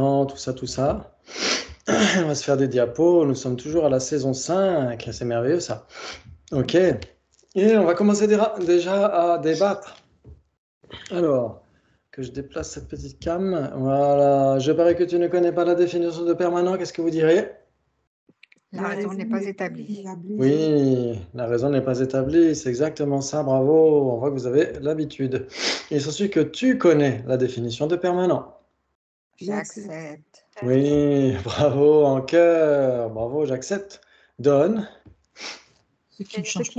écran, tout ça, tout ça. On va se faire des diapos. Nous sommes toujours à la saison 5. C'est merveilleux ça. Ok. Et on va commencer déjà à débattre. Alors, que je déplace cette petite cam. Voilà. Je parie que tu ne connais pas la définition de permanent. Qu'est-ce que vous direz? La raison n'est pas établie. Oui, la raison n'est pas établie. C'est exactement ça. Bravo. On voit que vous avez l'habitude. Il s'ensuit que tu connais la définition de permanent. J'accepte. Oui, bravo en cœur. Bravo, j'accepte. Donne. Ce qui ne change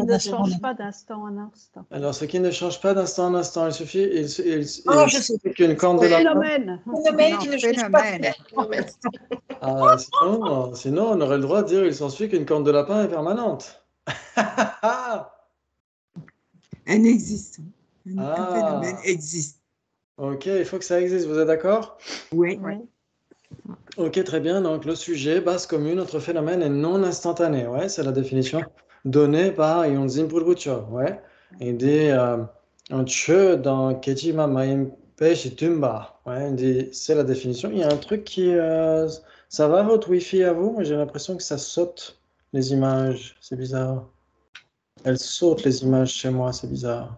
pas d'instant en instant. Alors, ce qui ne change pas d'instant en instant, il suffit je sais. qu'une corne de lapin. Phénomène qui ne change pas. Ah, sinon, on aurait le droit de dire il s'ensuit qu'une corne de lapin est permanente. Elle existe. Un Ah. phénomène existe. Ok, il faut que ça existe, vous êtes d'accord? Oui. Ok, très bien. Donc, le sujet, base commune, notre phénomène est non instantané. Ouais, c'est la définition donnée par Yonzin Purbucho. Ouais. Il dit un che dans Kejima Maimpe Shitumba. Ouais, il dit c'est la définition. Il y a un truc qui. Ça va votre Wi-Fi à vous? J'ai l'impression que ça saute les images. C'est bizarre. Elles sautent les images chez moi, c'est bizarre.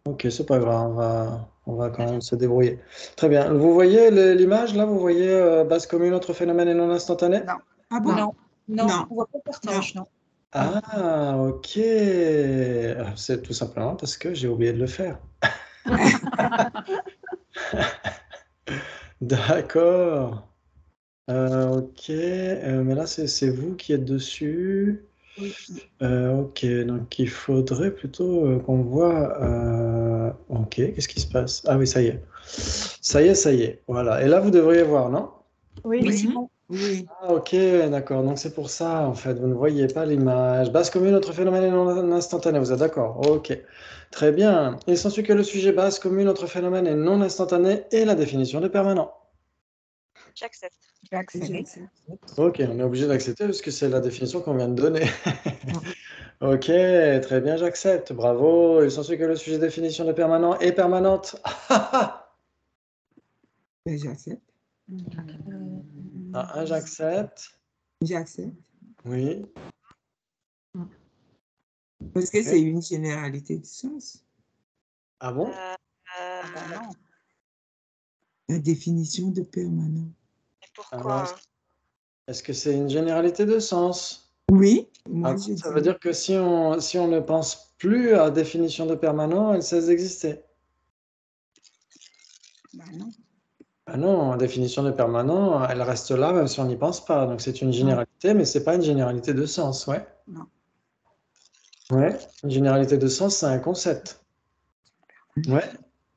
Ok, c'est pas grave, on va quand même se débrouiller. Très bien. Vous voyez l'image là? Vous voyez base commune, autre phénomène et non instantané? Non. Ah bon? Non, on voit pas le partage, non. Ah, ok. C'est tout simplement parce que j'ai oublié de le faire. D'accord. Ok. Mais là, c'est vous qui êtes dessus. Oui. Ok, donc il faudrait plutôt qu'on voit. Ok, qu'est-ce qui se passe? Ah oui, ça y est. Ça y est. Voilà. Et là, vous devriez voir, non? Oui, c'est bon. Oui. Ah, ok, d'accord. Donc c'est pour ça, en fait, vous ne voyez pas l'image. Base commune, notre phénomène est non instantané. Vous êtes d'accord? Ok. Très bien. Il s'ensuit que le sujet base commune, notre phénomène est non instantané et la définition de permanent. J'accepte. Ok, on est obligé d'accepter parce que c'est la définition qu'on vient de donner. Ok, très bien, j'accepte. Bravo. Il s'ensuit que le sujet définition de permanent est permanente. J'accepte. Ah, j'accepte. J'accepte. Oui. Parce que c'est une généralité de sens. Ah bon? Non. La définition de permanent. Pourquoi? Est-ce que c'est une généralité de sens? Oui. Ça veut dire que si on ne pense plus à définition de permanent, elle cesse d'exister. Non. Ah non, la définition de permanent, elle reste là même si on n'y pense pas. Donc c'est une généralité, mais c'est pas une généralité de sens, ouais. Non. Ouais, une généralité de sens, c'est un concept. Ouais,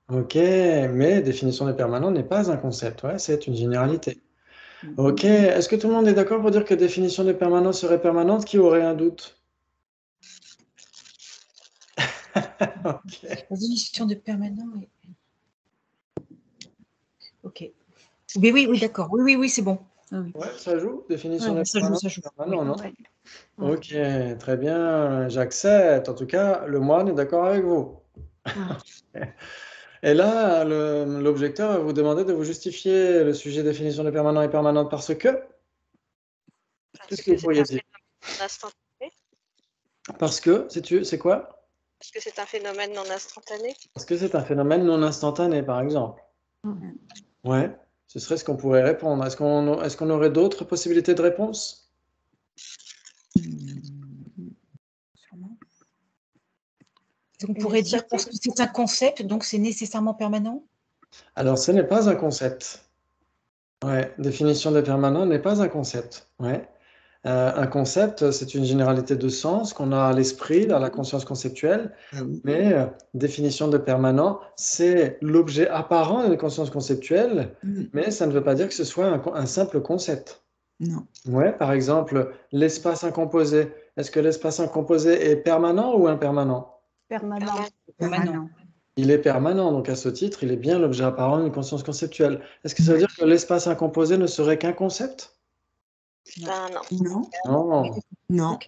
ok, mais définition de permanent n'est pas un concept, ouais, c'est une généralité. Ok, est-ce que tout le monde est d'accord pour dire que définition de permanent serait permanente? Qui aurait un doute? Ok. La définition de permanent. Ok. Oui, d'accord. Oui, c'est bon. Oui. Ouais, ça joue, définition de ça permanent. joue. Permanent, non? Ouais. Ok, très bien, j'accepte. En tout cas, le moine est d'accord avec vous. Et là, l'objecteur va vous demander de vous justifier le sujet définition de permanent et permanente parce que? Qu'est-ce que vous pourriez dire? Parce que, c'est quoi? Parce que c'est un phénomène non instantané. Parce que c'est un phénomène non instantané, par exemple. Ouais, ce serait ce qu'on pourrait répondre. Est-ce qu'on aurait d'autres possibilités de réponse? On pourrait dire parce que c'est un concept, donc c'est nécessairement permanent? Alors, ce n'est pas un concept. Ouais, définition de permanent n'est pas un concept. Ouais. Un concept, c'est une généralité de sens qu'on a à l'esprit, dans la conscience conceptuelle, mais définition de permanent, c'est l'objet apparent d'une conscience conceptuelle, mais ça ne veut pas dire que ce soit un simple concept. Non. Ouais, par exemple, l'espace incomposé. Est-ce que l'espace incomposé est permanent ou impermanent? Permanent. Il est permanent, donc à ce titre, il est bien l'objet apparent d'une conscience conceptuelle. Est-ce que ça veut dire que l'espace incomposé ne serait qu'un concept? Non. Non. Non.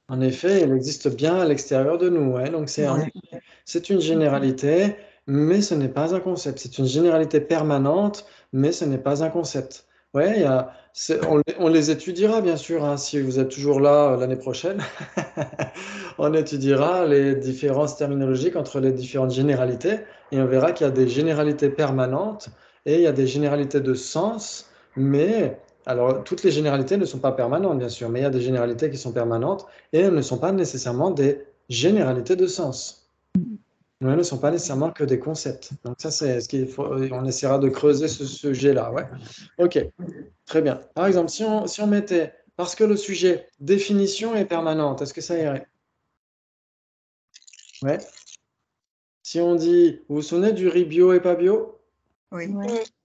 En effet, il existe bien à l'extérieur de nous. Ouais. Donc c'est une généralité, mais ce n'est pas un concept. C'est une généralité permanente, mais ce n'est pas un concept. Ouais, on les étudiera bien sûr, hein, si vous êtes toujours là l'année prochaine. On étudiera les différences terminologiques entre les différentes généralités et on verra qu'il y a des généralités permanentes et il y a des généralités de sens, mais alors toutes les généralités ne sont pas permanentes bien sûr, mais il y a des généralités qui sont permanentes et elles ne sont pas nécessairement des généralités de sens. Elles ne sont pas nécessairement que des concepts. Donc ça, c'est ce qu'il faut. On essaiera de creuser ce sujet-là. Ouais. Ok, très bien. Par exemple, si on mettait, parce que le sujet définition est permanente, est-ce que ça irait? Ouais. Si on dit, vous vous souvenez du riz bio et pas bio? Oui.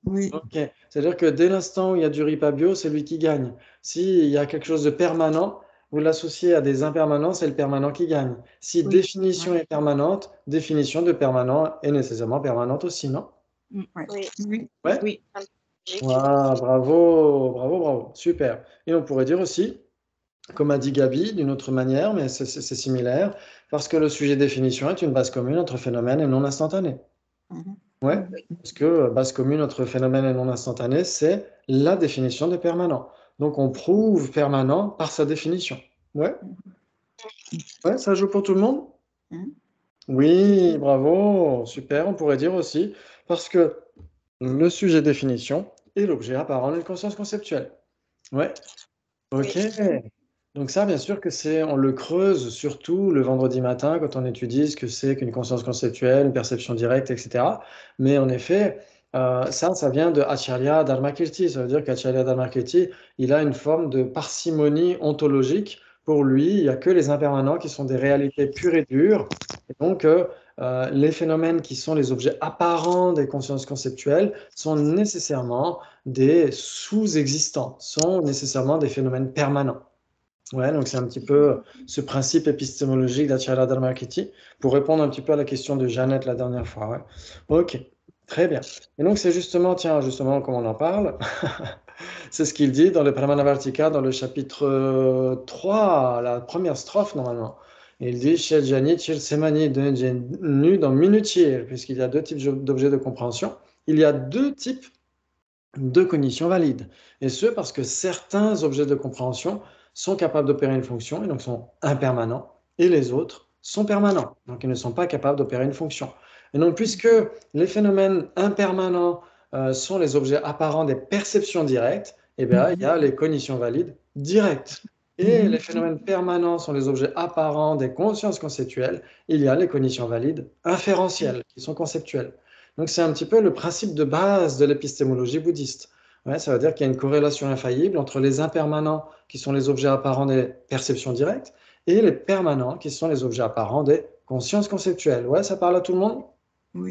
Oui. Ok. C'est-à-dire que dès l'instant où il y a du riz pas bio, c'est lui qui gagne. S'il y a quelque chose de permanent, vous l'associez à des impermanents, c'est le permanent qui gagne. Si Oui. définition est permanente, définition de permanent est nécessairement permanente aussi, non? Oui, Oui. Ouais? Oui. logique. Voilà, bravo, bravo, bravo. Super. Et on pourrait dire aussi, comme a dit Gabi, d'une autre manière, mais c'est similaire, parce que le sujet définition est une base commune entre phénomènes et non instantanés. Ouais, parce que base commune entre phénomènes et non instantanés, c'est la définition de permanent. Donc on prouve permanent par sa définition. Ouais, ouais, ça joue pour tout le monde? Oui, bravo, super. On pourrait dire aussi, parce que le sujet définition est l'objet apparent d'une conscience conceptuelle. Ouais, ok. Donc ça, bien sûr que on le creuse surtout le vendredi matin quand on étudie ce que c'est qu'une conscience conceptuelle, une perception directe, etc. Mais en effet, ça vient de Acharya Dharmakirti. Ça veut dire qu'Acharya Dharmakirti, il a une forme de parcimonie ontologique. Pour lui, il n'y a que les impermanents qui sont des réalités pures et dures. Et donc, les phénomènes qui sont les objets apparents des consciences conceptuelles sont nécessairement des sous-existants, sont nécessairement des phénomènes permanents. Ouais, donc c'est un petit peu ce principe épistémologique d'Acharya Dharmakirti pour répondre un petit peu à la question de Jeannette la dernière fois. Ouais. Ok, très bien. Et donc c'est justement, tiens, justement, comme on en parle, c'est ce qu'il dit dans le Pramanavartika, dans le chapitre 3, la première strophe normalement. Il dit Shel Jani, Shel Semani, nu dans Minutir, puisqu'il y a deux types d'objets de compréhension. Il y a deux types de cognition valide. Et ce, parce que certains objets de compréhension sont capables d'opérer une fonction et donc sont impermanents, et les autres sont permanents, donc ils ne sont pas capables d'opérer une fonction. Et donc, puisque les phénomènes impermanents sont les objets apparents des perceptions directes, eh bien, il y a les cognitions valides directes. Et les phénomènes permanents sont les objets apparents des consciences conceptuelles, il y a les cognitions valides inférentielles, qui sont conceptuelles. Donc c'est un petit peu le principe de base de l'épistémologie bouddhiste. Ouais, ça veut dire qu'il y a une corrélation infaillible entre les impermanents, qui sont les objets apparents des perceptions directes, et les permanents, qui sont les objets apparents des consciences conceptuelles. Ouais, ça parle à tout le monde? Oui.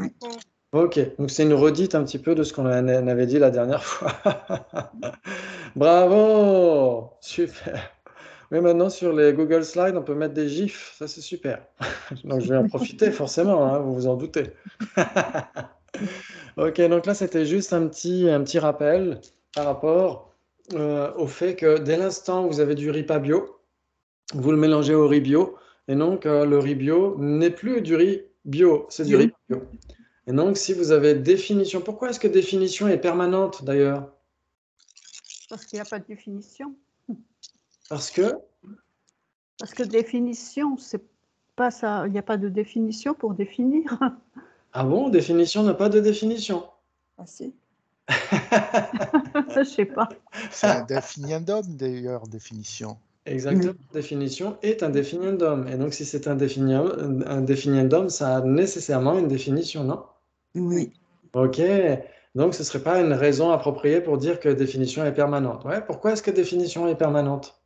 Ok, donc c'est une redite un petit peu de ce qu'on avait dit la dernière fois. Bravo! Super. Oui, maintenant sur les Google Slides, on peut mettre des gifs, ça c'est super. Donc je vais en profiter forcément, hein, vous vous en doutez. Ok, donc là c'était juste un petit rappel par rapport au fait que dès l'instant où vous avez du riz pas bio, vous le mélangez au riz bio, et donc le riz bio n'est plus du riz bio, c'est du riz bio. Et donc si vous avez définition, pourquoi est-ce que définition est permanente d'ailleurs? Parce qu'il n'y a pas de définition. Parce que, Parce que définition, c'est pas ça. Il n'y a pas de définition pour définir. ah bon, définition n'a pas de définition. Ah si. Je sais pas. C'est un définiendum d'ailleurs, définition. Exactement, définition est un définiendum. Et donc si c'est un définiendum, ça a nécessairement une définition, non? Oui. Ok, donc ce ne serait pas une raison appropriée pour dire que définition est permanente. Ouais, pourquoi est-ce que définition est permanente?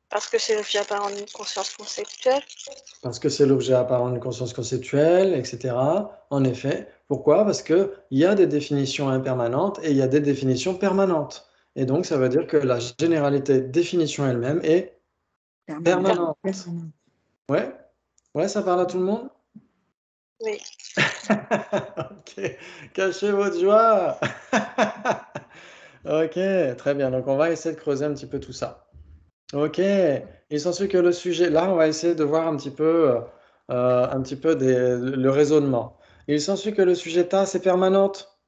Parce que c'est l'objet apparent d'une conscience conceptuelle. Parce que c'est l'objet apparent d'une conscience conceptuelle, etc. En effet. Pourquoi? Parce qu'il y a des définitions impermanentes et il y a des définitions permanentes. Et donc ça veut dire que la généralité définition elle-même est permanente. Ouais, ouais, ça parle à tout le monde? Oui. Ok, cachez votre joie. Ok, très bien. Donc, on va essayer de creuser un petit peu tout ça. Ok, il s'ensuit que le sujet. Là, on va essayer de voir un petit peu le raisonnement. Il s'ensuit que le sujet tasse est permanente.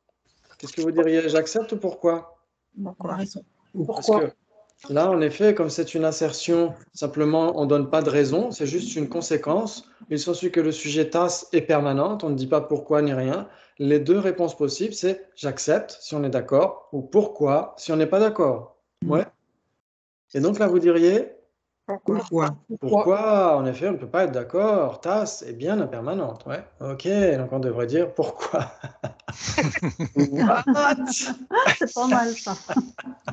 Qu'est-ce que vous diriez? J'accepte ou pourquoi? On a raison. Parce Pourquoi? que là, en effet, comme c'est une assertion, simplement, on ne donne pas de raison, c'est juste une conséquence. Il s'ensuit que le sujet tasse est permanente, on ne dit pas pourquoi ni rien. Les deux réponses possibles, c'est j'accepte si on est d'accord, ou pourquoi si on n'est pas d'accord. Ouais. Et donc là, vous diriez Pourquoi? pourquoi, en effet, on ne peut pas être d'accord, tasse est bien impermanente. Ouais. Ok, donc on devrait dire pourquoi. What? C'est pas mal ça.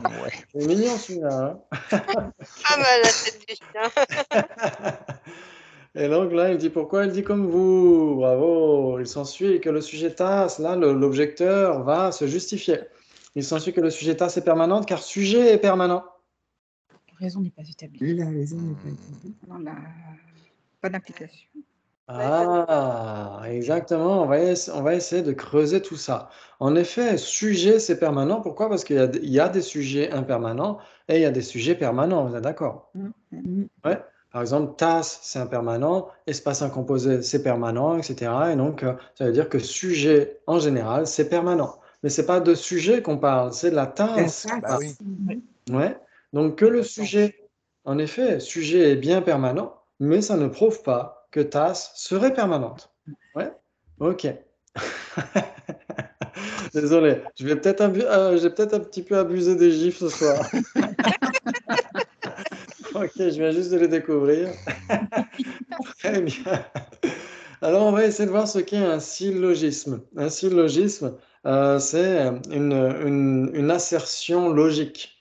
Ouais. C'est mignon celui-là. Pas mal la tête du chien. Et donc là, il dit pourquoi? Il dit comme vous. Bravo. Il s'ensuit que le sujet tasse, là, l'objecteur va se justifier. Il s'ensuit que le sujet tasse est permanente car sujet est permanent. La raison n'est pas établie. La raison n'est pas établie. Non, pas d'implication. Ah, exactement. On va essayer de creuser tout ça. En effet, sujet, c'est permanent. Pourquoi? Parce il y a des sujets impermanents et il y a des sujets permanents. Vous êtes d'accord? Ouais. Par exemple, tasse, c'est impermanent, espace incomposé, c'est permanent, etc. Et donc, ça veut dire que sujet, en général, c'est permanent. Mais c'est pas de sujet qu'on parle, c'est de la tasse. La Bah tasse. oui. Ouais. Donc, que le sujet, en effet, sujet est bien permanent, mais ça ne prouve pas que tasse serait permanente. Ouais. Ok. Désolé, j'ai peut-être un petit peu abusé des gifs ce soir. Ok, je viens juste de les découvrir. Très bien. Alors, on va essayer de voir ce qu'est un syllogisme. Un syllogisme, c'est une assertion logique.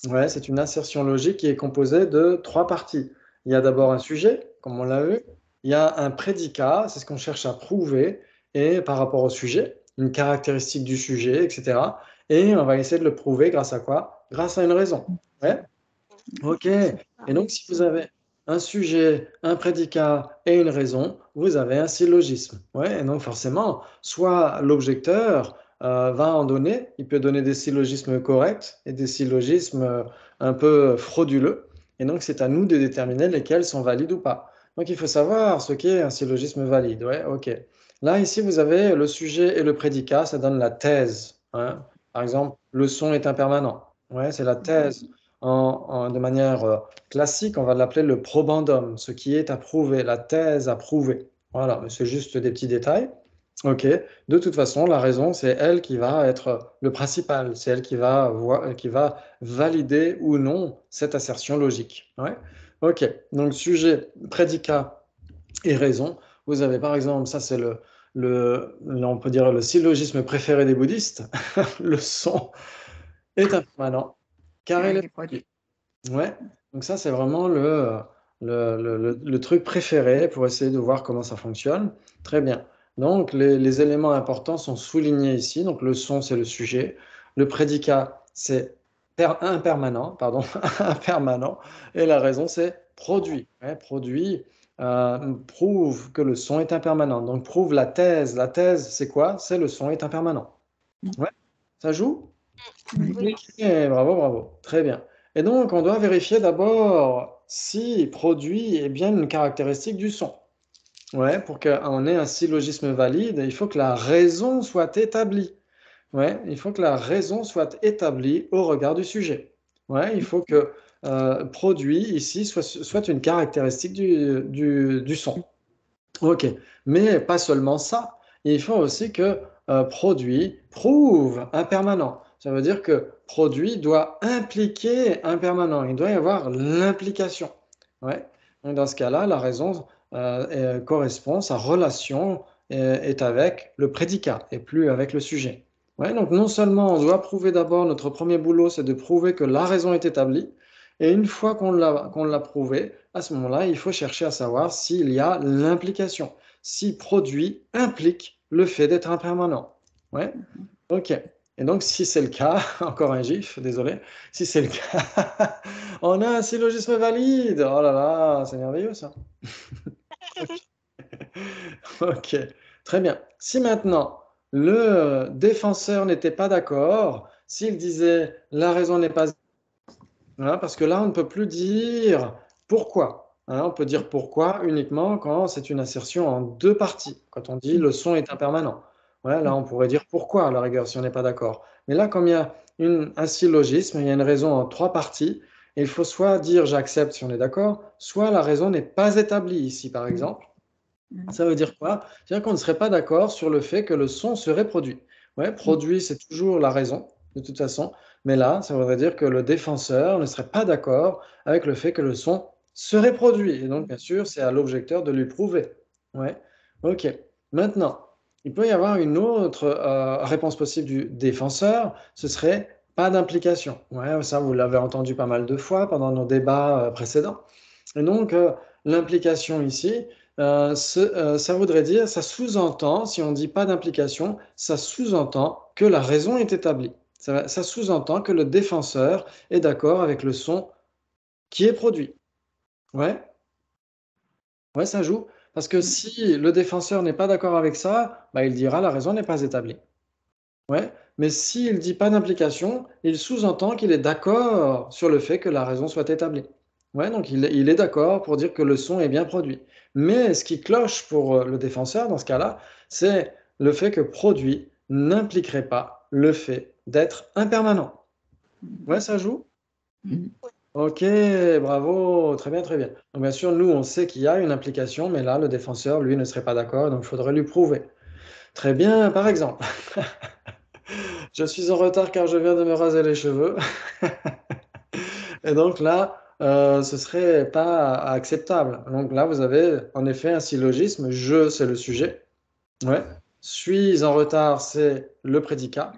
Ouais, c'est une assertion logique qui est composée de trois parties. Il y a d'abord un sujet, comme on l'a vu. Il y a un prédicat, c'est ce qu'on cherche à prouver, et par rapport au sujet, une caractéristique du sujet, etc. Et on va essayer de le prouver grâce à quoi? Grâce à une raison. Ouais. Ok. Et donc, si vous avez un sujet, un prédicat et une raison, vous avez un syllogisme. Ouais, et donc forcément, soit l'objecteur va en donner, il peut donner des syllogismes corrects et des syllogismes un peu frauduleux. Et donc, c'est à nous de déterminer lesquels sont valides ou pas. Donc, il faut savoir ce qu'est un syllogisme valide. Ouais, ok. Là, ici, vous avez le sujet et le prédicat, ça donne la thèse. Hein. Par exemple, le son est impermanent. Ouais, c'est la thèse. De manière classique, on va l'appeler le probandum, ce qui est à prouver, la thèse à prouver. Voilà, mais c'est juste des petits détails. Ok. De toute façon, la raison, c'est elle qui va être le principal, c'est elle qui va valider ou non cette assertion logique. Ouais. Ok. Donc sujet, prédicat et raison. Vous avez par exemple, ça c'est on peut dire le syllogisme préféré des bouddhistes. Le son est impermanent car il Avec est des produits. Ouais, donc ça c'est vraiment le truc préféré pour essayer de voir comment ça fonctionne. Très bien. Donc les éléments importants sont soulignés ici. Donc le son c'est le sujet, le prédicat c'est impermanent, pardon, impermanent, et la raison c'est produit. Ouais, produit prouve que le son est impermanent. Donc prouve la thèse. La thèse c'est quoi? C'est le son est impermanent. Ouais, ça joue? Oui. Ok, bravo, bravo. Très bien. Et donc, on doit vérifier d'abord si produit est bien une caractéristique du son. Ouais, pour qu'on ait un syllogisme valide, il faut que la raison soit établie. Ouais, il faut que la raison soit établie au regard du sujet. Ouais, il faut que produit ici soit une caractéristique du son. Ok, mais pas seulement ça. Il faut aussi que produit prouve un permanent. Ça veut dire que produit doit impliquer un permanent. Il doit y avoir l'implication. Ouais. Donc dans ce cas-là, la raison correspond, sa relation est avec le prédicat et plus avec le sujet. Ouais, donc non seulement on doit prouver d'abord, notre premier boulot, c'est de prouver que la raison est établie. Et une fois qu'on l'a prouvé, à ce moment-là, il faut chercher à savoir s'il y a l'implication, si produit implique le fait d'être impermanent. Ouais, ok. Et donc, si c'est le cas, encore un gif, désolé, si c'est le cas, on a un syllogisme valide. Oh là là, c'est merveilleux ça. Ok, très bien. Si maintenant le défenseur n'était pas d'accord, s'il disait la raison n'est pas hein, parce que là, on ne peut plus dire pourquoi. Hein, on peut dire pourquoi uniquement quand c'est une assertion en deux parties, quand on dit le son est impermanent. Ouais, là, on pourrait dire pourquoi à la rigueur si on n'est pas d'accord. Mais là, comme il y a un syllogisme, il y a une raison en 3 parties. Et il faut soit dire j'accepte si on est d'accord, soit la raison n'est pas établie ici, par exemple. Ça veut dire quoi? C'est-à-dire qu'on ne serait pas d'accord sur le fait que le son serait produit. Ouais, produit, c'est toujours la raison, de toute façon. Mais là, ça voudrait dire que le défenseur ne serait pas d'accord avec le fait que le son serait produit. Et donc, bien sûr, c'est à l'objecteur de lui prouver. Ouais, ok. Maintenant, il peut y avoir une autre réponse possible du défenseur, ce serait pas d'implication. Ouais, ça, vous l'avez entendu pas mal de fois pendant nos débats précédents. Et donc, l'implication ici, ça voudrait dire, ça sous-entend, si on ne dit pas d'implication, ça sous-entend que la raison est établie. Ça sous-entend que le défenseur est d'accord avec le son qui est produit. Ouais, ouais, ça joue. Parce que si le défenseur n'est pas d'accord avec ça, bah, il dira la raison n'est pas établie. Ouais, mais s'il ne dit pas d'implication, il sous-entend qu'il est d'accord sur le fait que la raison soit établie. Ouais, donc il est d'accord pour dire que le son est bien produit. Mais ce qui cloche pour le défenseur dans ce cas-là, c'est le fait que produit n'impliquerait pas le fait d'être impermanent. Ouais, ça joue? Ok, bravo, très bien, très bien. Donc bien sûr, nous, on sait qu'il y a une implication, mais là, le défenseur, lui, ne serait pas d'accord, donc il faudrait lui prouver. Très bien, par exemple. Je suis en retard car je viens de me raser les cheveux. Et donc là, ce serait pas acceptable. Donc là, vous avez en effet un syllogisme. Je, c'est le sujet. Ouais. Suis en retard, c'est le prédicat.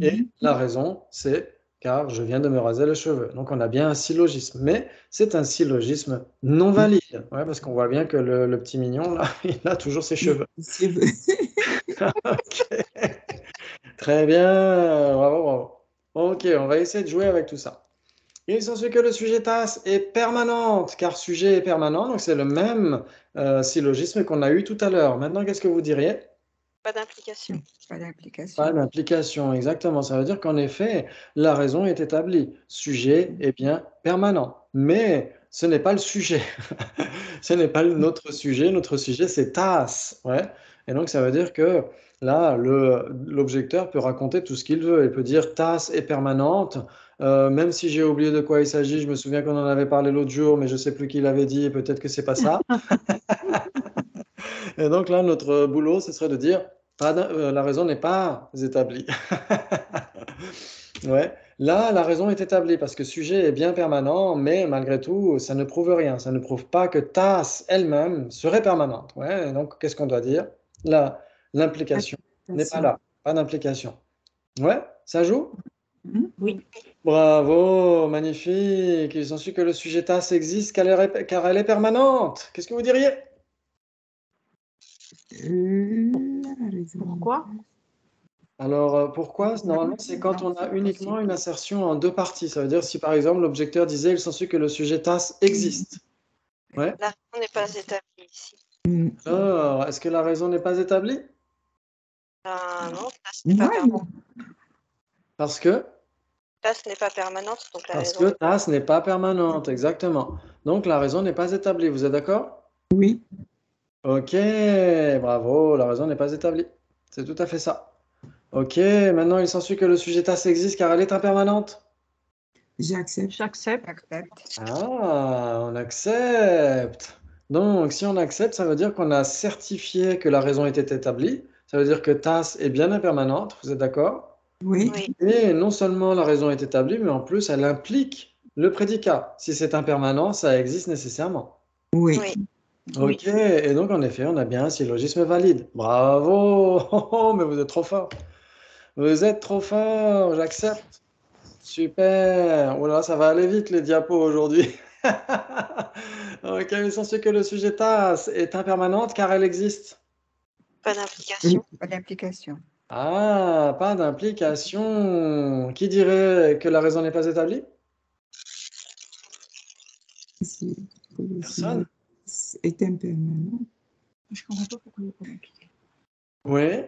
Et la raison, c'est car je viens de me raser les cheveux. Donc on a bien un syllogisme. Mais c'est un syllogisme non valide. Ouais, parce qu'on voit bien que le petit mignon, là, il a toujours ses cheveux. Ok. Très bien, bravo, bravo. Ok, on va essayer de jouer avec tout ça. Il s'ensuit que le sujet tasse est permanente, car sujet est permanent, donc c'est le même syllogisme qu'on a eu tout à l'heure. Maintenant, qu'est-ce que vous diriez? Pas d'implication. Pas d'implication. Pas d'implication, exactement. Ça veut dire qu'en effet, la raison est établie. Sujet est bien permanent. Mais ce n'est pas le sujet. Ce n'est pas notre sujet. Notre sujet, c'est tasse. Ouais. Et donc, ça veut dire que là, l'objecteur peut raconter tout ce qu'il veut. Il peut dire tasse est permanente. Même si j'ai oublié de quoi il s'agit, je me souviens qu'on en avait parlé l'autre jour, mais je ne sais plus qui l'avait dit et peut-être que c'est pas ça. Et donc là, notre boulot, ce serait de dire la raison n'est pas établie. Ouais. Là, la raison est établie parce que sujet est bien permanent, mais malgré tout, ça ne prouve rien. Ça ne prouve pas que tasse elle-même serait permanente. Ouais. Et donc, qu'est-ce qu'on doit dire? Là, l'implication n'est pas là. Pas d'implication. Ouais, ça joue? Oui. Bravo, magnifique. Il s'ensuit que le sujet tasse existe car elle est permanente. Qu'est-ce que vous diriez? Pourquoi? Alors, pourquoi? Normalement, c'est quand on a uniquement une assertion en 2 parties. Ça veut dire si, par exemple, l'objecteur disait il s'ensuit que le sujet tasse existe. Ouais. La raison n'est pas établie ici. Alors, est-ce que la raison n'est pas établie? Non, tasse n'est pas permanente. Parce que? Tasse n'est pas permanente, donc la Parce raison. que tasse n'est pas permanente, exactement. Donc, la raison n'est pas établie. Vous êtes d'accord? Oui. Ok, bravo, la raison n'est pas établie. C'est tout à fait ça. Ok, maintenant il s'ensuit que le sujet tasse existe car elle est impermanente. J'accepte. J'accepte. Accepte. Ah, on accepte. Donc, si on accepte, ça veut dire qu'on a certifié que la raison était établie. Ça veut dire que tasse est bien impermanente. Vous êtes d'accord? Oui. Oui. Et non seulement la raison est établie, mais en plus, elle implique le prédicat. Si c'est impermanent, ça existe nécessairement. Oui. Oui. Ok, et donc en effet, on a bien un syllogisme valide. Bravo! Oh, oh, mais vous êtes trop fort. Vous êtes trop fort, j'accepte. Super. Oh là, ça va aller vite les diapos aujourd'hui. Ok, il s'ensuit que le sujet tasse est impermanente car elle existe. Pas d'implication. Pas d'implication. Ah, pas d'implication. Qui dirait que la raison n'est pas établie? Personne? Est impermanent. Je comprends pas pourquoi il n'y a pas d'implication. Oui.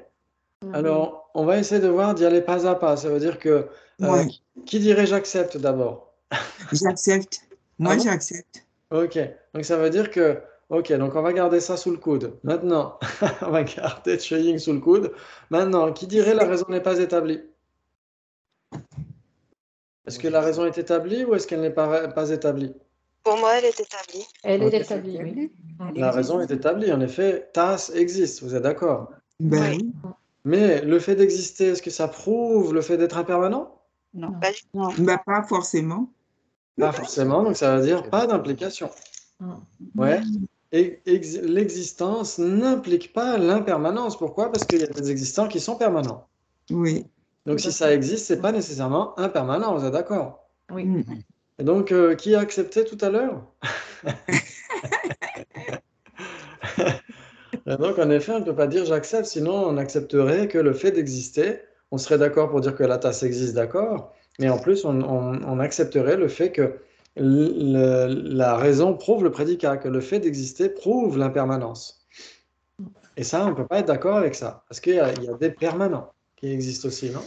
Alors, on va essayer de voir d'y aller pas à pas. Ça veut dire que Ouais. qui dirait j'accepte d'abord? J'accepte. Moi, Ah bon? j'accepte. Ok, donc ça veut dire que, ok, donc on va garder ça sous le coude. Maintenant, on va garder Cheying sous le coude. Maintenant, qui dirait la raison n'est pas établie? Est-ce que la raison est établie ou est-ce qu'elle n'est pas établie? Pour moi, elle est établie. Elle Ok. est établie, oui. La raison est établie, en effet, TAS existe, vous êtes d'accord? Ben Oui. oui. Mais le fait d'exister, est-ce que ça prouve le fait d'être impermanent? Non. Pas du Non. Ben pas forcément. Pas forcément, donc ça veut dire pas d'implication. Ouais. Et l'existence n'implique pas l'impermanence. Pourquoi? Parce qu'il y a des existants qui sont permanents. Oui. Donc si ça existe, c'est pas nécessairement impermanent, vous êtes d'accord? Oui. Mm. Et donc, qui a accepté tout à l'heure? Et donc, en effet, on ne peut pas dire j'accepte, sinon on accepterait que le fait d'exister, on serait d'accord pour dire que la tasse existe, d'accord, mais en plus, on accepterait le fait que la raison prouve le prédicat, que le fait d'exister prouve l'impermanence. Et ça, on ne peut pas être d'accord avec ça, parce qu'il y a des permanents qui existent aussi, non?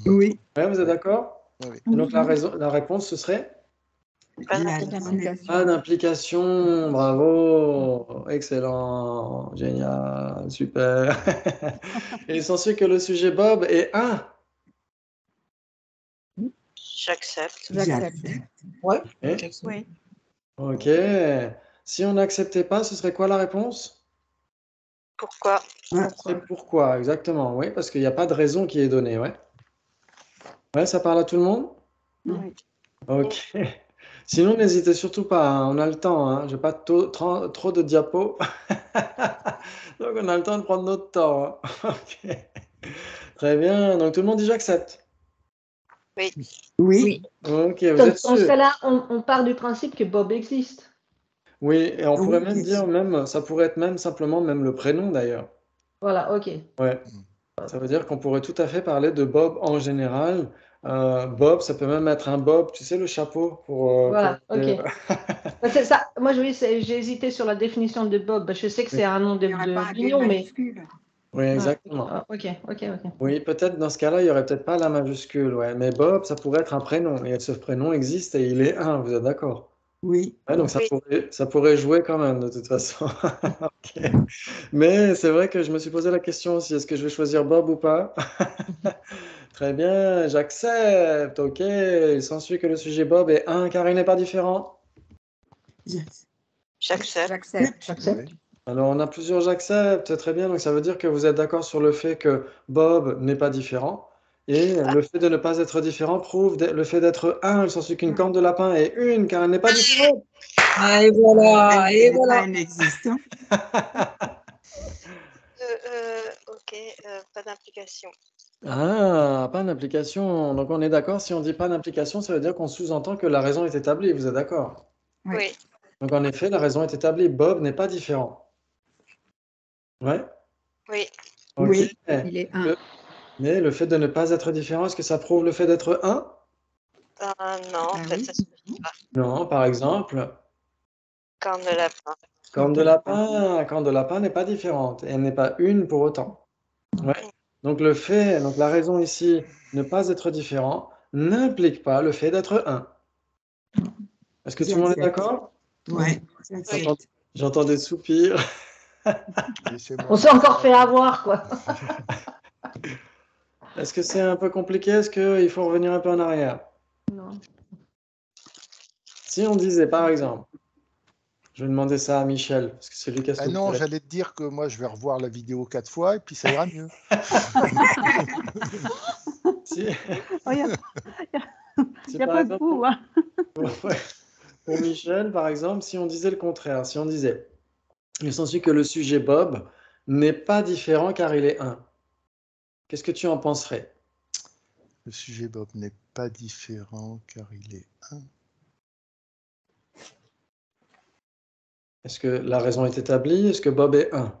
Oui. Ouais, vous êtes d'accord? Oui. Et donc, la réponse, ce serait? Pas La D'implication. Pas d'implication, bravo, excellent, génial, super. Et il s'ensuit que le sujet Bob est un. J'accepte. J'accepte. Ouais. Eh, Oui. ok. Si on n'acceptait pas, ce serait quoi la réponse? Pourquoi? C'est pourquoi, exactement, oui, parce qu'il n'y a pas de raison qui est donnée, ouais. Ouais, ça parle à tout le monde? Oui. Ok. Sinon, n'hésitez surtout pas, hein, on a le temps, hein. J'ai pas trop de diapos. Donc, on a le temps de prendre notre temps, hein. Ok. Très bien. Donc, tout le monde dit j'accepte. Oui. Oui. Ok, vous Dans êtes ce sûr? cas-là, on part du principe que Bob existe. Oui, et on pourrait Oui, même bien dire, sûr. même, ça pourrait être même simplement même le prénom d'ailleurs. Voilà, ok. Ouais. Ça veut dire qu'on pourrait tout à fait parler de Bob en général. Bob, ça peut même être un Bob, tu sais, le chapeau Voilà, ok. pour- C'est ça. Moi, j'ai hésité sur la définition de Bob. Je sais que c'est un nom Il n'y aurait pas un D d'union, mais. majuscule. Oui, Ouais, exactement. ok. Oui, peut-être dans ce cas-là, il n'y aurait peut-être pas la majuscule, ouais. Mais Bob, ça pourrait être un prénom. Et ce prénom existe et il est un, vous êtes d'accord? Oui. Ouais, donc Oui. ça pourrait jouer quand même, de toute façon. Ok. Mais c'est vrai que je me suis posé la question aussi, est-ce que je vais choisir Bob ou pas? Très bien, j'accepte. Ok, il s'ensuit que le sujet Bob est un car il n'est pas différent. J'accepte. J'accepte. J'accepte. Alors, on a plusieurs j'accepte. Très bien, donc ça veut dire que vous êtes d'accord sur le fait que Bob n'est pas différent. Et le fait de ne pas être différent prouve le fait d'être un. Il s'ensuit qu'une corne de lapin est une car elle n'est pas différente. Ah, et voilà, Elle et n'est pas voilà. inexistant. Ok, pas d'implication. Ah, pas d'implication. Donc on est d'accord, si on dit pas d'implication, ça veut dire qu'on sous-entend que la raison est établie. Vous êtes d'accord? Oui. Oui. Donc en effet, la raison est établie. Bob n'est pas différent. Ouais? Oui. Ok. Oui. Il est un. Mais le fait de ne pas être différent, est-ce que ça prouve le fait d'être un? Non, Ah peut-être oui. ça suffit pas. Non, par exemple, Corne de lapin. corne de lapin n'est pas différente. Et elle n'est pas une pour autant. Ouais. Donc donc la raison ici, ne pas être différent, n'implique pas le fait d'être un. Est-ce que tout le monde est J'accepte. d'accord? Ouais. Oui. J'accepte. J'entends des soupirs. Laissez-moi On s'est encore fait voir. avoir, quoi. Est-ce que c'est un peu compliqué? Est-ce qu'il faut revenir un peu en arrière? Non. Si on disait, par exemple, je vais demander ça à Michel, parce que c'est lui qui a Ah non, soupiré. j'allais te dire que moi, je vais revoir la vidéo 4 fois et puis ça ira mieux. Si, Oh, il si n'y a par pas de exemple, goût. Hein. ouais, pour Michel, par exemple, si on disait le contraire, si on disait, il s'ensuit que le sujet Bob n'est pas différent car il est un. Qu'est-ce que tu en penserais? Le sujet Bob n'est pas différent car il est un. Est-ce que la raison est établie? Est-ce que Bob est un?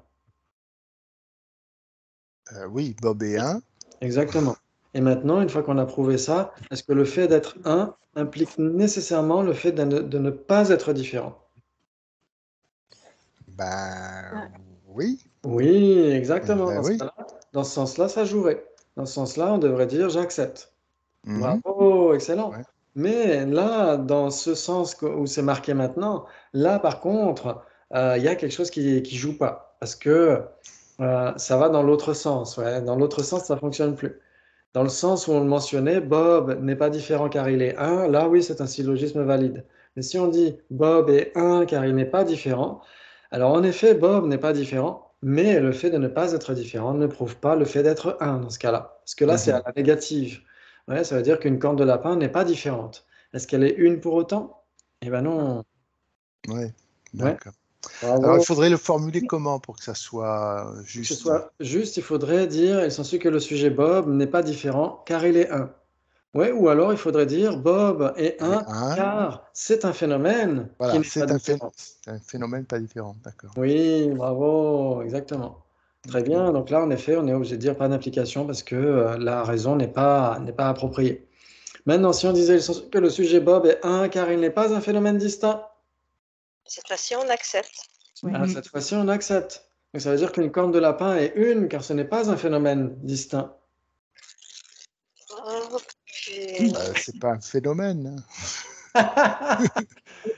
Oui, Bob est un. Exactement. Et maintenant, une fois qu'on a prouvé ça, est-ce que le fait d'être un implique nécessairement le fait de ne pas être différent? Ben oui. Oui, exactement. Ben oui. Dans ce sens-là, ça jouerait. Dans ce sens-là, on devrait dire j'accepte. Mhm. Bravo, excellent. Ouais. Mais là, dans ce sens où c'est marqué maintenant, là, par contre, il y a quelque chose qui joue pas. Parce que ça va dans l'autre sens. Ouais. Dans l'autre sens, ça fonctionne plus. Dans le sens où on le mentionnait, Bob n'est pas différent car il est un, là oui, c'est un syllogisme valide. Mais si on dit Bob est un car il n'est pas différent, alors en effet, Bob n'est pas différent, mais le fait de ne pas être différent ne prouve pas le fait d'être un dans ce cas-là. Parce que là, c'est à la négative. Ouais, ça veut dire qu'une corne de lapin n'est pas différente. Est-ce qu'elle est une pour autant? Eh ben non. Ouais, Ouais. d'accord. Bravo. Alors, il faudrait le formuler comment pour que ça soit Pour que ce juste? soit juste, il faudrait dire, il s'ensuit que le sujet Bob n'est pas différent car il est un. Ouais, ou alors il faudrait dire Bob est Il est un un. car c'est un phénomène qui Voilà, n'est pas différent. c'est un phénomène pas différent, d'accord. Oui, bravo, exactement. Très bien. Donc là, en effet, on est obligé de dire pas d'application parce que la raison n'est pas appropriée. Maintenant, si on disait que le sujet Bob est un car il n'est pas un phénomène distinct, Cette fois-ci, on accepte. ah, cette fois-ci, on accepte. Donc ça veut dire qu'une corne de lapin est une car ce n'est pas un phénomène distinct. Ok. C'est pas un phénomène. Hein.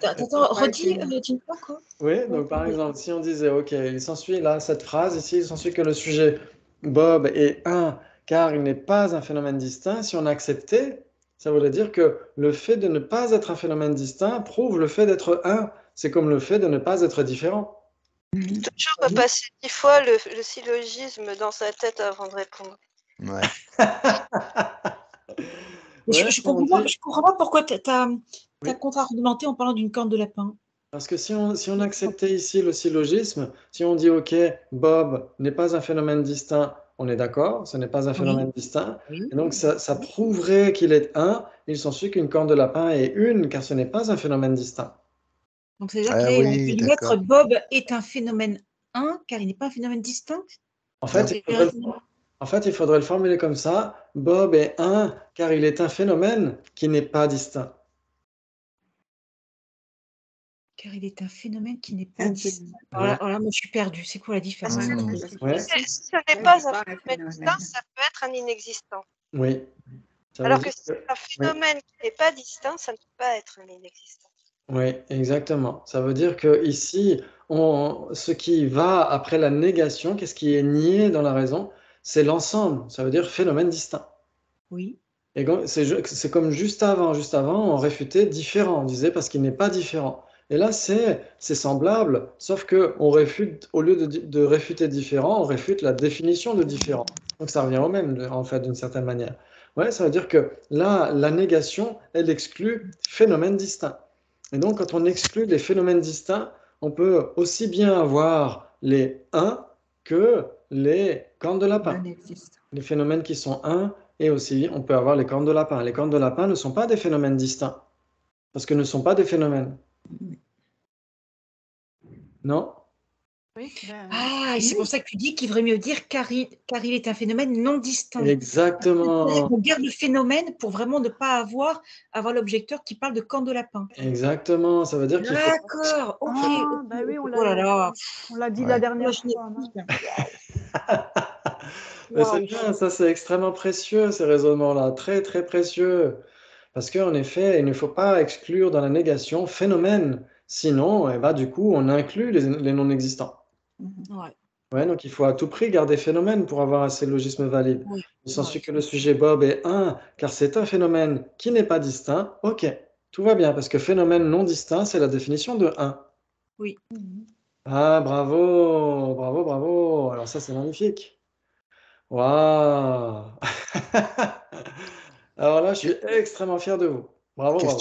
Attends, redis, dis pas quoi? Oui, donc par exemple, si on disait, OK, il s'ensuit là, cette phrase ici, il s'ensuit que le sujet Bob est un, car il n'est pas un phénomène distinct. Si on acceptait, ça voudrait dire que le fait de ne pas être un phénomène distinct prouve le fait d'être un. C'est comme le fait de ne pas être différent. Toujours repasser 10 fois le syllogisme dans sa tête avant de répondre. Ouais. Je Ouais, je on comprends, dit- je comprends pas pourquoi tu as Oui. contre-argumenté en parlant d'une corne de lapin. Parce que si on acceptait ici le syllogisme, si on dit OK, Bob n'est pas un phénomène distinct, on est d'accord, ce n'est pas un phénomène distinct. Oui. Et donc ça prouverait qu'il est un. Il s'ensuit qu'une corne de lapin est une, car ce n'est pas un phénomène distinct. Donc, c'est-à-dire Ah qu'il aurait oui, pu mettre Bob est un phénomène 1, car il n'est pas un phénomène distinct. En fait, il faudrait le formuler comme ça. Bob est un, car il est un phénomène qui n'est pas distinct. Car il est un phénomène qui n'est pas Un distinct. phénomène. Alors là, moi, je suis perdue. C'est quoi la différence? Ouais. Si ce n'est pas un phénomène distinct, ça peut être un inexistant. Oui. Ça veut Alors dire que si c'est un phénomène qui n'est pas distinct, ça ne peut pas être un inexistant. Oui, exactement. Ça veut dire que ici, ce qui va après la négation, qu'est-ce qui est nié dans la raison, c'est l'ensemble. Ça veut dire phénomène distinct. Oui. Et c'est comme juste avant. Juste avant, on réfutait différent. On disait parce qu'il n'est pas différent. Et là, c'est semblable, sauf que on réfute, au lieu de réfuter différent, on réfute la définition de différent. Donc ça revient au même, en fait, d'une certaine manière. Ouais, ça veut dire que là, la négation, elle exclut phénomène distinct. Et donc, quand on exclut les phénomènes distincts, on peut aussi bien avoir les uns que les cornes de lapin. Les phénomènes qui sont un, et aussi on peut avoir les cornes de lapin. Les cornes de lapin ne sont pas des phénomènes distincts, parce que ne sont pas des phénomènes. Non? Oui, Ah, et c'est pour ça que tu dis qu'il vaudrait mieux dire car il est un phénomène non distinct. Exactement. On garde le phénomène pour vraiment ne pas avoir l'objecteur qui parle de corne de lapin. Exactement. Ça veut dire qu'il faut. D'accord, ok. Ah, bah oui, on Oh là là. l'a dit Ouais. la dernière Moi, je n'ai- fois. Mais c'est bien, ça c'est extrêmement précieux, ces raisonnements-là, très très précieux. Parce qu'en effet, il ne faut pas exclure dans la négation phénomène, sinon, eh ben, du coup, on inclut les non-existants. Ouais. Ouais, donc il faut à tout prix garder phénomène pour avoir un syllogisme valide. Oui. Il s'ensuit que le sujet Bob est un, car c'est un phénomène qui n'est pas distinct. Ok, tout va bien, parce que phénomène non distinct, c'est la définition de un. Oui. Ah, bravo, bravo, bravo. Alors ça, c'est magnifique. Waouh. Alors là, je suis extrêmement fier de vous. Bravo, bravo.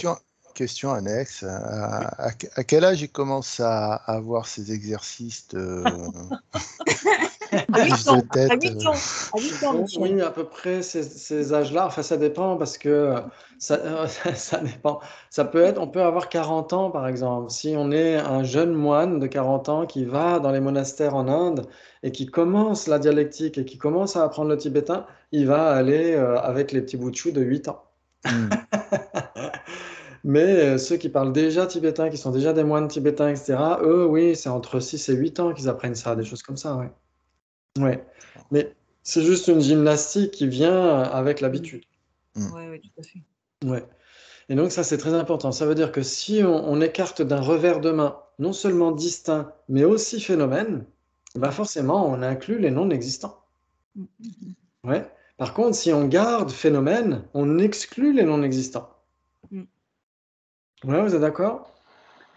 Question annexe. À quel âge il commence à avoir ces exercices de À 8 ans. tête, À 8 ans. À 8 ans, Michel. Oui, à peu près ces âges-là. Enfin, ça dépend parce que ça dépend. Ça peut être, on peut avoir 40 ans, par exemple. Si on est un jeune moine de 40 ans qui va dans les monastères en Inde et qui commence la dialectique et qui commence à apprendre le tibétain, il va aller avec les petits bouts de chou de 8 ans. Mais ceux qui parlent déjà tibétain, qui sont déjà des moines tibétains, etc., eux, oui, c'est entre 6 et 8 ans qu'ils apprennent ça, des choses comme ça, ouais. Ouais. Mais c'est juste une gymnastique qui vient avec l'habitude. Oui, tout à fait. Ouais. Et donc ça, c'est très important. Ça veut dire que si on écarte d'un revers de main, non seulement distinct, mais aussi phénomène, bah forcément, on inclut les non-existants. Ouais. Par contre, si on garde phénomène, on exclut les non-existants. Mm. Ouais, vous êtes d'accord?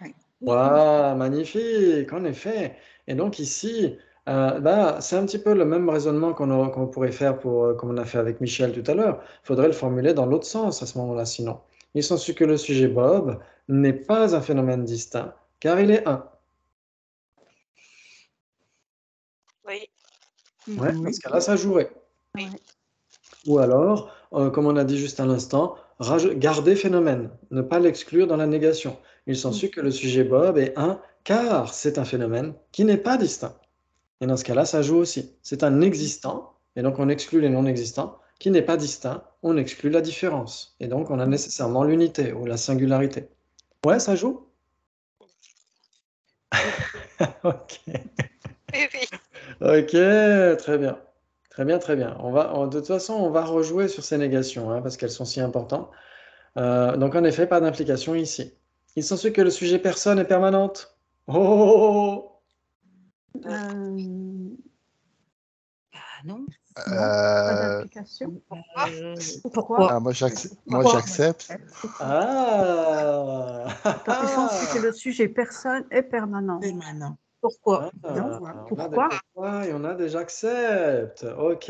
Oui. Waouh, magnifique, en effet. Et donc ici, c'est un petit peu le même raisonnement qu'on pourrait faire comme on a fait avec Michel tout à l'heure. Il faudrait le formuler dans l'autre sens à ce moment-là, sinon. Il s'ensuit que le sujet Bob n'est pas un phénomène distinct, car il est un. Oui. Ouais, dans ce cas-là, ça jouerait. Ouais. Ou alors, comme on a dit juste à l'instant, garder phénomène, ne pas l'exclure dans la négation. Il s'ensuit que le sujet Bob est un, car c'est un phénomène qui n'est pas distinct. Et dans ce cas-là, ça joue aussi. C'est un existant, et donc on exclut les non-existants, qui n'est pas distinct, on exclut la différence. Et donc on a nécessairement l'unité ou la singularité. Ouais, ça joue? Ok. Oui, oui. Ok, très bien. Très bien, très bien. De toute façon, on va rejouer sur ces négations, hein, parce qu'elles sont si importantes. Donc, en effet, pas d'implication ici. Il s'ensuit que le sujet personne est permanente. Oh! Non, Ah non. pas Euh, d'implication. Pourquoi? moi, Pourquoi? j'accepte. Ah! Donc, il s'ensuit que le sujet personne est permanent. Permanent. Pourquoi? Non, On a des Pourquoi? pourquoi et on a des j'accepte. Ok.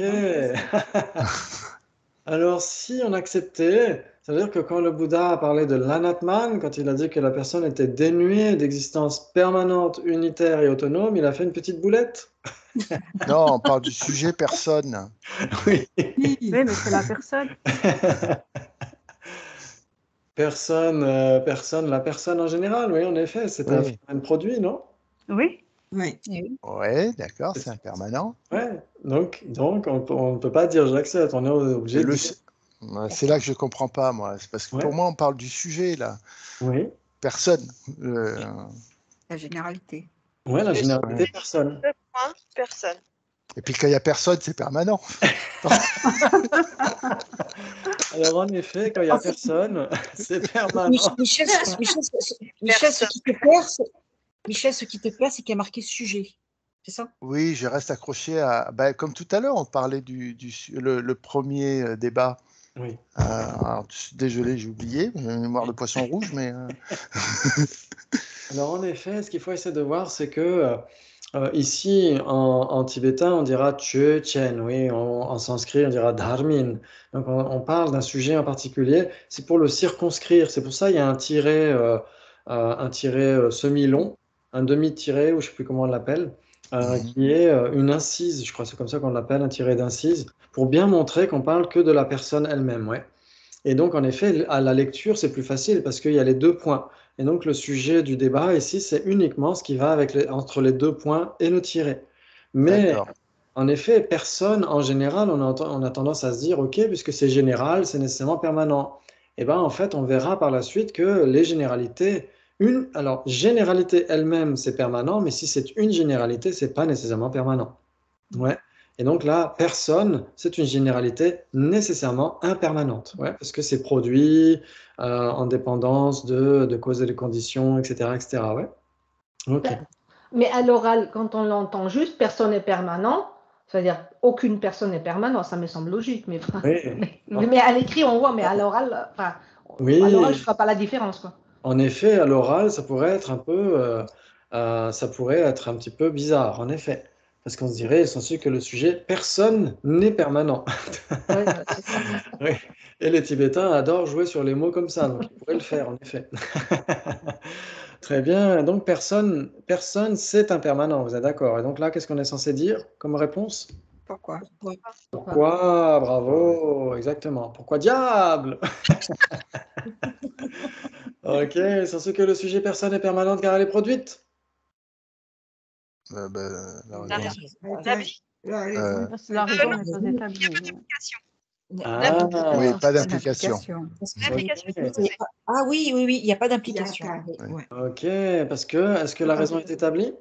Alors, si on acceptait, ça veut dire que quand le Bouddha a parlé de l'anatman, quand il a dit que la personne était dénuée d'existence permanente, unitaire et autonome, il a fait une petite boulette. Non, on parle du sujet personne. Oui. Oui, mais c'est la personne. La personne en général, oui, en effet, c'est un Oui. phénomène produit, non? Oui, Oui. Oui. Ouais, d'accord, c'est impermanent. Ouais. Donc on ne peut pas dire j'accepte, on est obligé Et de le, dire. ouais, c'est là que je comprends pas, moi. C'est parce que pour Ouais. moi, on parle du sujet, là. Oui. Personne. La généralité. Ouais, la Le généralité Ouais. personne. seul point, personne. Et puis quand il y a personne, c'est permanent. Alors en effet, quand il n'y a personne, c'est permanent. Michel, Personne. Michel, ce qui te perd, c'est qu'il y a marqué sujet. C'est ça? Oui, je reste accroché à. Comme tout à l'heure, on parlait le premier débat. Oui. Alors, désolé, j'ai oublié, j'ai une mémoire de poisson rouge, mais. Alors en effet, ce qu'il faut essayer de voir, c'est que ici, en tibétain, on dira Chö Chen, oui, en sanskrit, on dira Dharmin. Donc on parle d'un sujet en particulier, c'est pour le circonscrire. C'est pour ça qu'il y a un tiret semi-long, un demi-tiret, ou je ne sais plus comment on l'appelle, qui est une incise, je crois que c'est comme ça qu'on l'appelle, un tiret d'incise, pour bien montrer qu'on parle que de la personne elle-même, ouais. Et donc, en effet, à la lecture, c'est plus facile parce qu'il y a les deux points. Et donc, le sujet du débat ici, c'est uniquement ce qui va entre les deux points et le tiret. Mais, D'accord. en effet, personne, en général, on a tendance à se dire, OK, puisque c'est général, c'est nécessairement permanent. Et bien, en fait, on verra par la suite que les généralités, alors, généralité elle-même, c'est permanent, mais si c'est une généralité, c'est pas nécessairement permanent. Ouais. Et donc là, personne, c'est une généralité nécessairement impermanente, ouais, parce que c'est produit en dépendance de causes et de conditions, etc., etc. Ouais. Ok. Mais à l'oral, quand on l'entend juste, personne n'est permanent, c'est-à-dire aucune personne n'est permanente, ça me semble logique, mais, Oui. mais à l'écrit, on voit, mais à l'oral, enfin, à l'oral, je ne Oui. ferai pas la différence, quoi. En effet, à l'oral, ça pourrait être ça pourrait être un petit peu bizarre, en effet, parce qu'on se dirait, il s'ensuit que le sujet, personne n'est permanent. Ouais, c'est ça. Oui. Et les Tibétains adorent jouer sur les mots comme ça, donc ils pourraient le faire, en effet. Très bien. Donc, personne, c'est impermanent, vous êtes d'accord. Et donc là, qu'est-ce qu'on est censé dire comme réponse? Pourquoi? Pourquoi? Bravo, exactement. Pourquoi diable? Ok, c'est ce que le sujet personne est permanente car elle est produite. La La raison. établie. La raison. parce que la raison n'est pas établie. L'implication. Ah, Oui, pas L'implication. d'implication. L'implication. Ah oui, il n'y a pas Il y a d'implication. qu'à- ouais. ok, parce que est-ce que la raison est établie?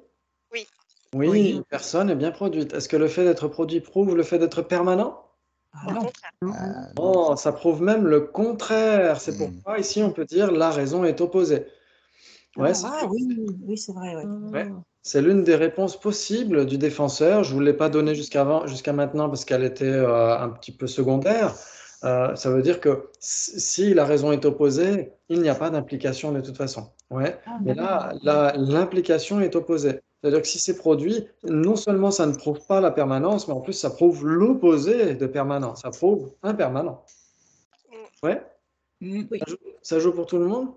Oui. Oui, Oui. une personne est bien produite. Est-ce que le fait d'être produit prouve le fait d'être permanent? Ah Au non. contraire. Oh, ça prouve même le contraire. C'est Hmm. pourquoi ici on peut dire la raison est opposée. Ouais, Ah oui, oui, c'est vrai. Ouais. ouais. C'est l'une des réponses possibles du défenseur. Je ne vous l'ai pas donnée jusqu'à maintenant parce qu'elle était un petit peu secondaire. Ça veut dire que si la raison est opposée, il n'y a pas d'implication de toute façon. Ouais. Ah, Mais là, l'implication est opposée. C'est-à-dire que si c'est produit, non seulement ça ne prouve pas la permanence, mais en plus ça prouve l'opposé de permanent. Ça prouve impermanent. Ouais. Mm. Oui. Ça joue pour tout le monde?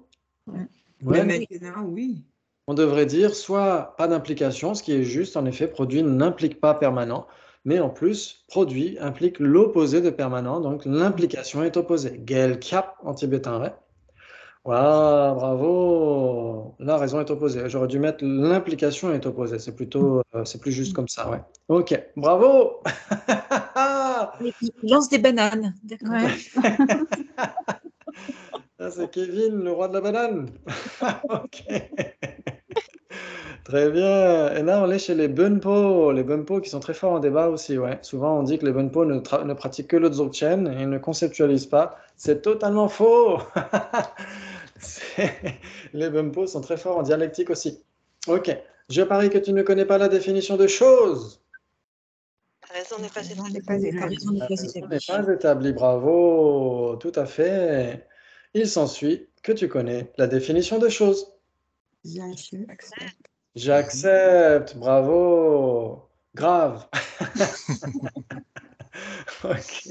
Mais Ouais. maintenant, oui. On devrait dire soit pas d'implication, ce qui est juste, en effet, produit n'implique pas permanent, mais en plus, produit implique l'opposé de permanent, donc l'implication est opposée. Gel cap en tibétain, ouais. Waouh, bravo! La raison est opposée. J'aurais dû mettre l'implication est opposée. C'est plutôt, c'est plus juste comme ça, ouais. Ok, bravo! Il lance des bananes. D'accord. Ouais. Ah, c'est Kevin, le roi de la banane. Ok. Très bien. Et là, on est chez les Bunpo. Les Bunpo qui sont très forts en débat aussi. Ouais. Souvent, on dit que les Bunpo ne pratiquent que le Dzogchen et ne conceptualisent pas. C'est totalement faux. Les Bunpo sont très forts en dialectique aussi. Ok. Je parie que tu ne connais pas la définition de chose. La raison n'est pas Raison établie. n'est pas La établie. raison n'est La pas raison établie. n'est pas établie. Bravo. Tout à fait. Il s'ensuit que tu connais la définition de chose. J'accepte. Accepte. J'accepte, bravo. Grave. Ok.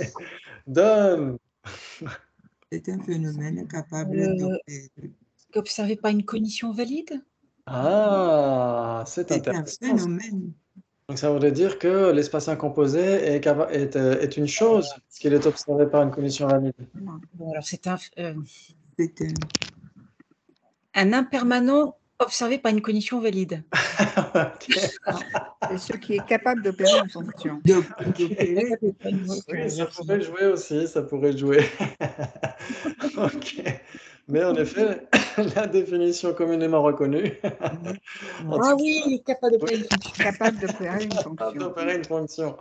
Donne. C'est un phénomène capable d'opérer. Observé par une cognition valide? Ah, c'est C'est un intéressant. phénomène. Donc ça voudrait dire que l'espace incomposé est une chose, parce qu'il est observé par une cognition valide. Bon, alors c'est C'est un impermanent observé par une cognition valide. Ok. C'est ce qui est capable d'opérer une fonction. d'opérer. Oui, ça pourrait jouer aussi, ça pourrait jouer. Ok. Mais en effet, la définition communément reconnue, en Ah tout oui, capable d'opérer une fonction. Capable d'opérer une cas, fonction. d'opérer une fonction.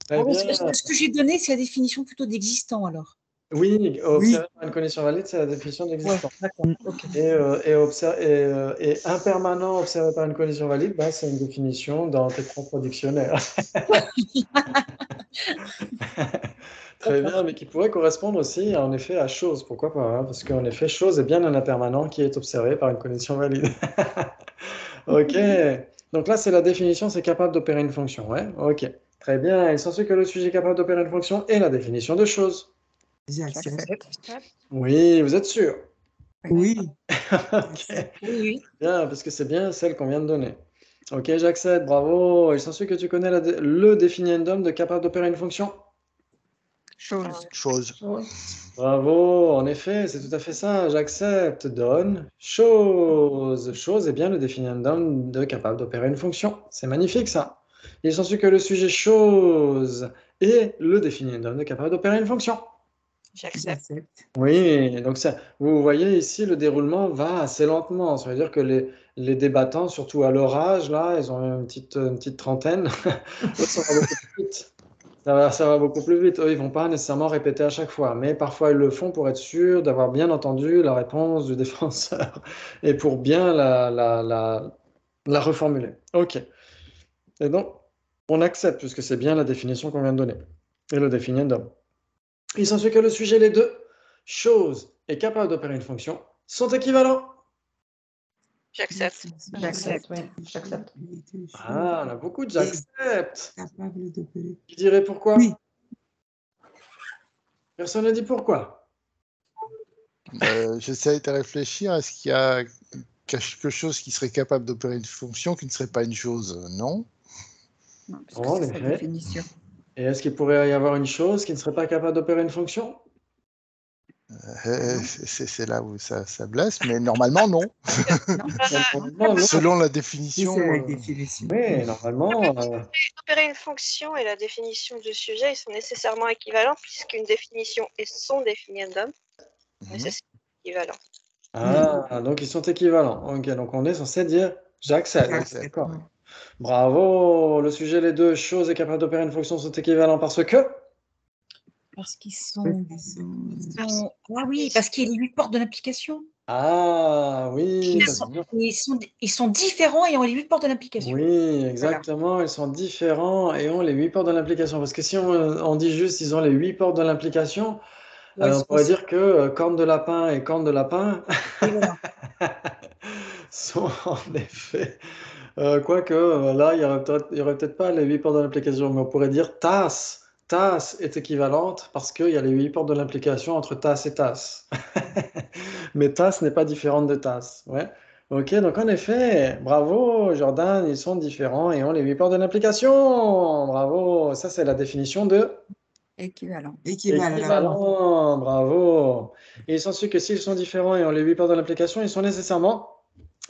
Très Ah oui, bien. ce que j'ai donné, c'est la définition plutôt d'existant alors. Oui, observer par une cognition valide, c'est la définition Ouais, d'existence. d'accord. Ok. Et impermanent observé par une cognition valide, bah, c'est une définition dans tes propres dictionnaires. Très bien, mais qui pourrait correspondre aussi, en effet, à chose. Pourquoi pas, hein, parce qu'en effet, chose est bien un impermanent qui est observé par une cognition valide. Ok. Donc là, c'est la définition, c'est capable d'opérer une fonction. Ouais. Ok. Très bien. Il s'ensuit que le sujet capable d'opérer une fonction est la définition de chose. J'accepte. J'accepte. Oui, vous êtes sûr? Oui. Ok. Oui, oui. Bien, parce que c'est bien celle qu'on vient de donner. Ok, j'accepte, bravo. Il s'ensuit que tu connais le définiendum de capable d'opérer une fonction. Chose. Chose. Bravo, en effet, c'est tout à fait ça. J'accepte, donne, chose. Chose est bien le définiendum de capable d'opérer une fonction. C'est magnifique ça. Il s'ensuit que le sujet chose est le définiendum de capable d'opérer une fonction. J'accepte. J'accepte. Oui, donc ça, vous voyez ici, le déroulement va assez lentement. Ça veut dire que les débattants, surtout à leur âge, là, ils ont une petite trentaine. Eux, ça va beaucoup plus vite. Ça va beaucoup plus vite. Eux, ils vont pas nécessairement répéter à chaque fois, mais parfois ils le font pour être sûr d'avoir bien entendu la réponse du défenseur et pour bien la reformuler. OK. Et donc, on accepte puisque c'est bien la définition qu'on vient de donner et le définiendum. Il s'ensuit que le sujet, les deux, chose et capable d'opérer une fonction, sont équivalents. J'accepte. J'accepte, oui, j'accepte. Ah, on a beaucoup de j'accepte. Capable d'opérer. Qui dirait pourquoi? Oui. Personne ne dit pourquoi. J'essaie de réfléchir. Est-ce qu'il y a quelque chose qui serait capable d'opérer une fonction qui ne serait pas une chose? Non. Non, parce En que c'est sa effet. définition. Et est-ce qu'il pourrait y avoir une chose qui ne serait pas capable d'opérer une fonction? C'est là où ça blesse, mais normalement, non. Normalement, non. Selon la Oui, définition. c'est la définition. Oui, normalement. Opérer une fonction et la définition du sujet, ils sont nécessairement équivalents puisqu'une définition et son définiendum sont nécessairement équivalents. Ah, donc ils sont équivalents. Ok, donc on est censé dire j'accepte. J'accepte. D'accord. Bravo. Le sujet, les deux choses et capable d'opérer une fonction sont équivalents parce que. Parce qu'ils sont... Ah oui, Oui. parce qu'il y a les 8 portes de l'application. Ah oui, Ils ça, sont, c'est bien. ils sont différents et ont les 8 portes de l'implication. Oui, exactement. Ils sont différents et ont les 8 portes de l'implication. Parce que si on dit juste ils ont les 8 portes de l'implication, Ouais, on c'est pourrait possible. dire que corne de lapin et corne de lapin Oui, voilà. sont en effet. Quoique, là, il y aurait peut-être pas les 8 portes de l'implication, mais on pourrait dire tasse. Tasse est équivalente parce qu'il y a les 8 portes de l'implication entre tasse et tasse. Mais tasse n'est pas différente de tasse. Ouais. Ok, donc en effet, bravo Jordan, ils sont différents et ont les 8 portes de l'implication. Bravo, ça c'est la définition de Équivalent. Équivalent. équivalent. Bravo. Et il s'ensuit que s'ils sont différents et ont les 8 portes de l'implication, ils sont nécessairement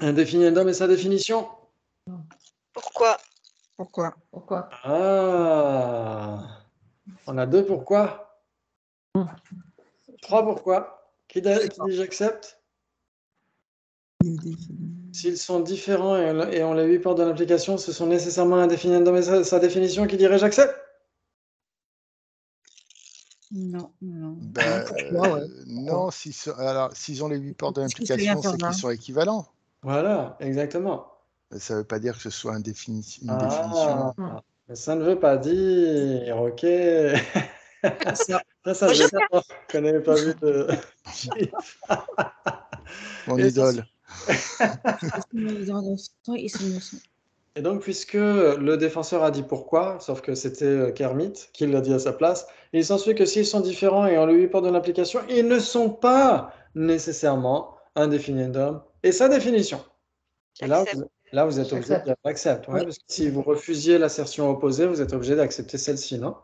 indéfinis un homme et sa définition. Pourquoi? Pourquoi? Pourquoi? Ah, on a 2 pourquoi, 3 pourquoi. Qui dit j'accepte? S'ils sont différents et ont les 8 portes de l'implication, ce sont nécessairement indéfinis dans sa définition. Qui dirait j'accepte? Non, non. Bah, pourquoi, ouais. non, alors, s'ils ont les 8 portes de Qu'est-ce que ça vient l'implication, faire c'est là? qu'ils sont équivalents. Voilà, exactement. Ça ne veut pas dire que ce soit une définition. Ah, Hmm. mais ça ne veut pas dire, ok. Ça. Ça Moi, je je sais pas, je n'avais pas vu de... Mon Et idole. Et donc, puisque le défenseur a dit pourquoi, sauf que c'était Kermit qui l'a dit à sa place, il s'ensuit que s'ils sont différents et ont le 8 portes de l'implication, ils ne sont pas nécessairement un définiendum et sa définition. Et j'accepte. là, vous êtes obligé de J'accepte. dire j'accepte, ouais, Oui. parce que si vous refusiez l'assertion opposée, vous êtes obligé d'accepter celle-ci, non?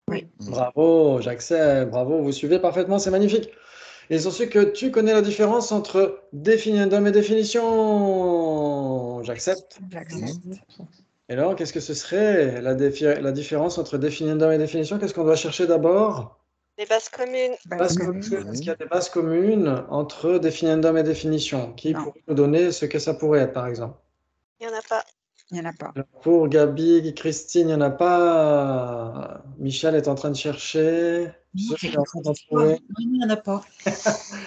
Oui. Bravo, j'accepte, bravo, vous suivez parfaitement, c'est magnifique. Il s'ensuit que tu connais la différence entre définiendum et définition. J'accepte. J'accepte. Et alors, qu'est-ce que ce serait la différence entre définiendum et définition? Qu'est-ce qu'on doit chercher d'abord? Les bases communes. Bases communes. Est-ce qu'il y a des bases communes entre définiendum et définition? Qui Non. pourrait nous donner ce que ça pourrait être, par exemple? Il n'y en a pas. Il n'y en a pas. Pour Gabi, Christine, il n'y en a pas. Michel est en train de chercher. Non, Ceux c'est qui sont en train de trouver. Non, il n'y en a pas.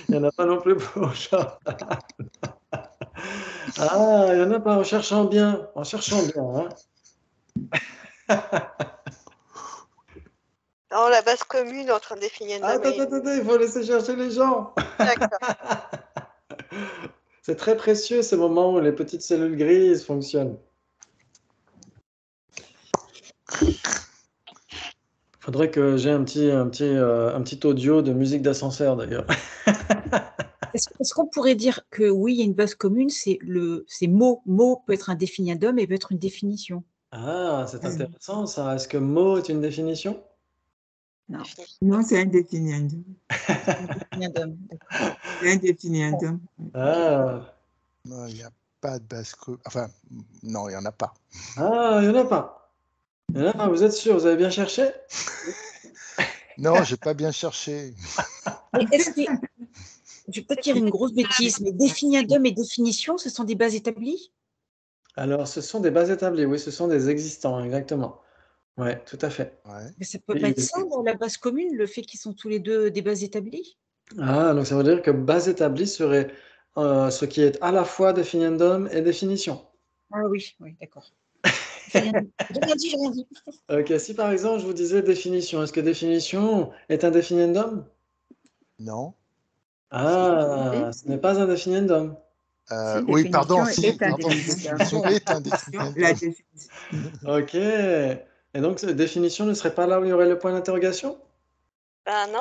Il n'y en a pas non plus pour Jordan. Ah, il n'y en a pas en cherchant bien. En cherchant bien. Hein. Non, la base commune entre un définiendum Attends, et... attends, il faut laisser chercher les gens. D'accord. C'est très précieux ces moments où les petites cellules grises fonctionnent. Faudrait que j'ai un petit audio de musique d'ascenseur d'ailleurs. Est-ce qu'on pourrait dire que oui, il y a une base commune, c'est mot. Mot peut être un définiendum et peut être une définition. Ah, c'est intéressant ça. Est-ce que mot est une définition? Non. Non, c'est indéfiniendum. Définiendum, d'accord. C'est indéfiniendum. Ah, Non, il n'y a pas de base commune. Enfin, non, il n'y en a pas. ah, il n'y en a pas. Il y en a pas, vous êtes sûr? Vous avez bien cherché? Non, j'ai pas bien cherché. Mais est-ce que, je peux dire une grosse bêtise, mais définiendum et définition, ce sont des bases établies? Alors, ce sont des bases établies, oui, ce sont des existants, exactement. Oui, tout à fait. Ouais. Mais ça peut pas être ça, la base commune, le fait qu'ils sont tous les deux des bases établies? Ah, donc ça veut dire que base établie serait ce qui est à la fois définiendum et définition. Ah oui, d'accord. J'ai rien dit, j'ai rien dit. Ok, si par exemple je vous disais définition, est-ce que définition est un définiendum? Non. Ah, ce n'est pas un définiendum. Si, Oui, pardon, définition si, est un pardon, définiendum. définition est un La définiendum. définition. Ok. Et donc, cette définition ne serait pas là où il y aurait le point d'interrogation? Ben non.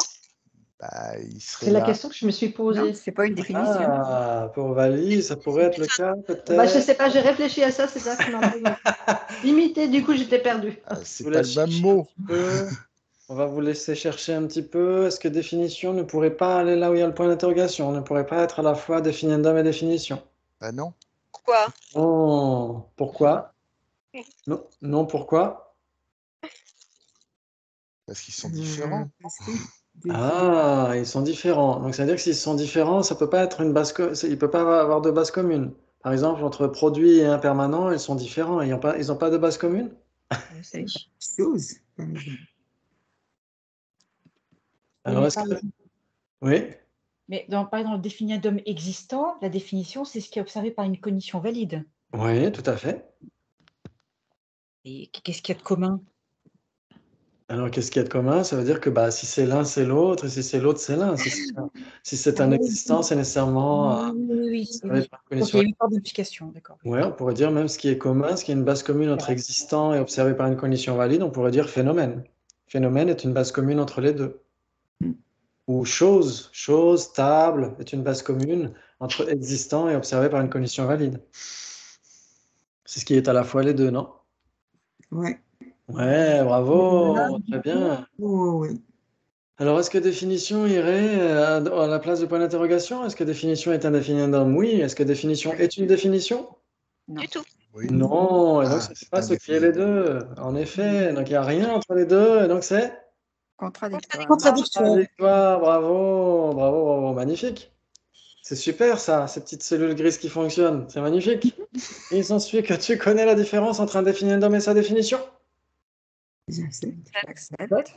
Bah, il serait C'est la là. question que je me suis Non, posée. c'est pas une définition. Ah, pour Vali, ça pourrait être le cas, peut-être. Bah, je sais pas, j'ai réfléchi à ça, c'est ça qui m'a un peu limité, du coup j'étais perdue. C'est vous pas laisse le même chercher mot. un petit peu. On va vous laisser chercher un petit peu. Est-ce que définition ne pourrait pas aller là où il y a le point d'interrogation? Ne pourrait pas être à la fois définiendum et définition? Bah non. Pourquoi? Oh, pourquoi? Non, non, pourquoi? Parce qu'ils sont différents. Ah, ils sont différents. Donc, ça veut dire que s'ils sont différents, ça peut pas être une base, il peut pas avoir de base commune. Par exemple, entre produit et impermanent, ils sont différents. Ils n'ont pas de base commune? C'est Chose, par exemple. Alors, est-ce que... Oui? Mais par exemple, le définiendum existant, la définition, c'est ce qui est observé par une cognition valide. Oui, tout à fait. Et qu'est-ce qu'il y a de commun? Alors, qu'est-ce qu'il y a de commun? Ça veut dire que si c'est l'un, c'est l'autre, et si c'est l'autre, c'est l'un. Si c'est un existant, c'est nécessairement Oui. observé par une Donc, il y cognition. a une part d'implication, d'accord. Ouais, on pourrait dire même ce qui est commun, ce qui est une base commune entre existant et observé par une cognition valide, on pourrait dire phénomène. Phénomène est une base commune entre les deux. Ou chose, table est une base commune entre existant et observé par une cognition valide. C'est ce qui est à la fois les deux, non? Ouais. Ouais, bravo, très bien. Oh, oui. Alors, est-ce que définition irait à la place du point d'interrogation? Est-ce que définition est un définiendum? Oui. Est-ce que définition est une définition? Non. Du tout. Oui. Non, et donc Ah, c'est pas un ce qui est les deux. En effet, donc il n'y a rien entre les deux, et donc c'est Contradictoire. contradictoire. Bravo, magnifique. C'est super ça, ces petites cellules grises qui fonctionnent, c'est magnifique. Il s'ensuit que tu connais la différence entre un définiendum et sa définition? J'accepte.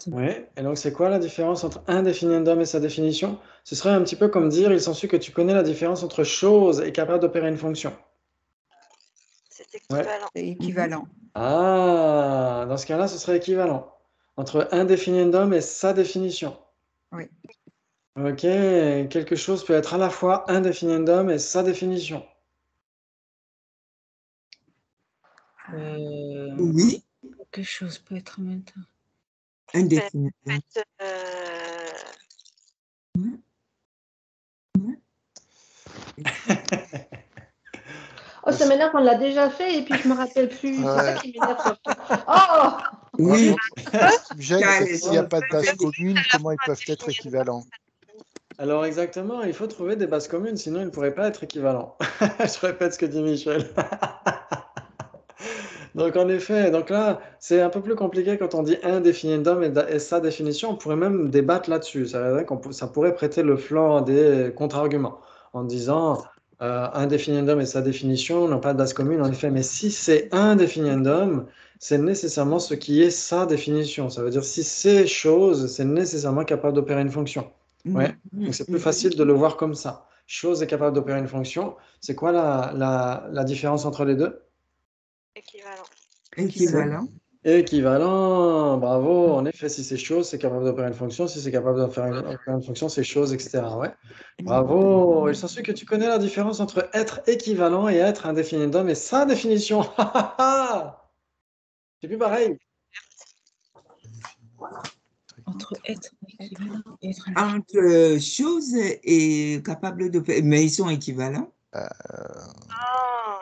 Oui, et donc c'est quoi la différence entre un définiendum et sa définition? Ce serait un petit peu comme dire, il s'ensuit que tu connais la différence entre chose et capable d'opérer une fonction. C'est équivalent. C'est équivalent. Ah, dans ce cas-là, ce serait équivalent entre un définiendum et sa définition. Oui. Ok, quelque chose peut être à la fois un définiendum et sa définition. Oui, Quelque chose peut être en même temps. un définiendum. Oh, ça m'énerve, on l'a déjà fait et puis je me rappelle plus. C'est ça Ouais. qui m'énerve surtout. Oh! Oui, Ce qui me gêne, c'est que Car- s'il n'y a pas de base commune, comment ils peuvent être équivalents? Alors exactement, il faut trouver des bases communes, sinon ils ne pourraient pas être équivalents. Je répète ce que dit Michel. Donc en effet, donc là, c'est un peu plus compliqué quand on dit un définiendum et sa définition. On pourrait même débattre là-dessus. Ça pourrait prêter le flanc à des contre-arguments en disant un définiendum et sa définition n'ont pas de base commune, en effet. Mais si c'est un définiendum, c'est nécessairement ce qui est sa définition. Ça veut dire si c'est chose, c'est nécessairement capable d'opérer une fonction. Ouais. Donc c'est plus facile de le voir comme ça. Chose est capable d'opérer une fonction. C'est quoi la différence entre les deux? Équivalent. Équivalent. Équivalent, bravo. En effet, si c'est chose, c'est capable d'opérer une fonction. Si c'est capable d'opérer une fonction, c'est chose, etc. Ouais. Bravo. Il s'ensuit que tu connais la différence entre être équivalent et être un définiendum et sa définition. C'est plus pareil. Entre être équivalent et être Entre chose et capable de faire, mais ils sont équivalents.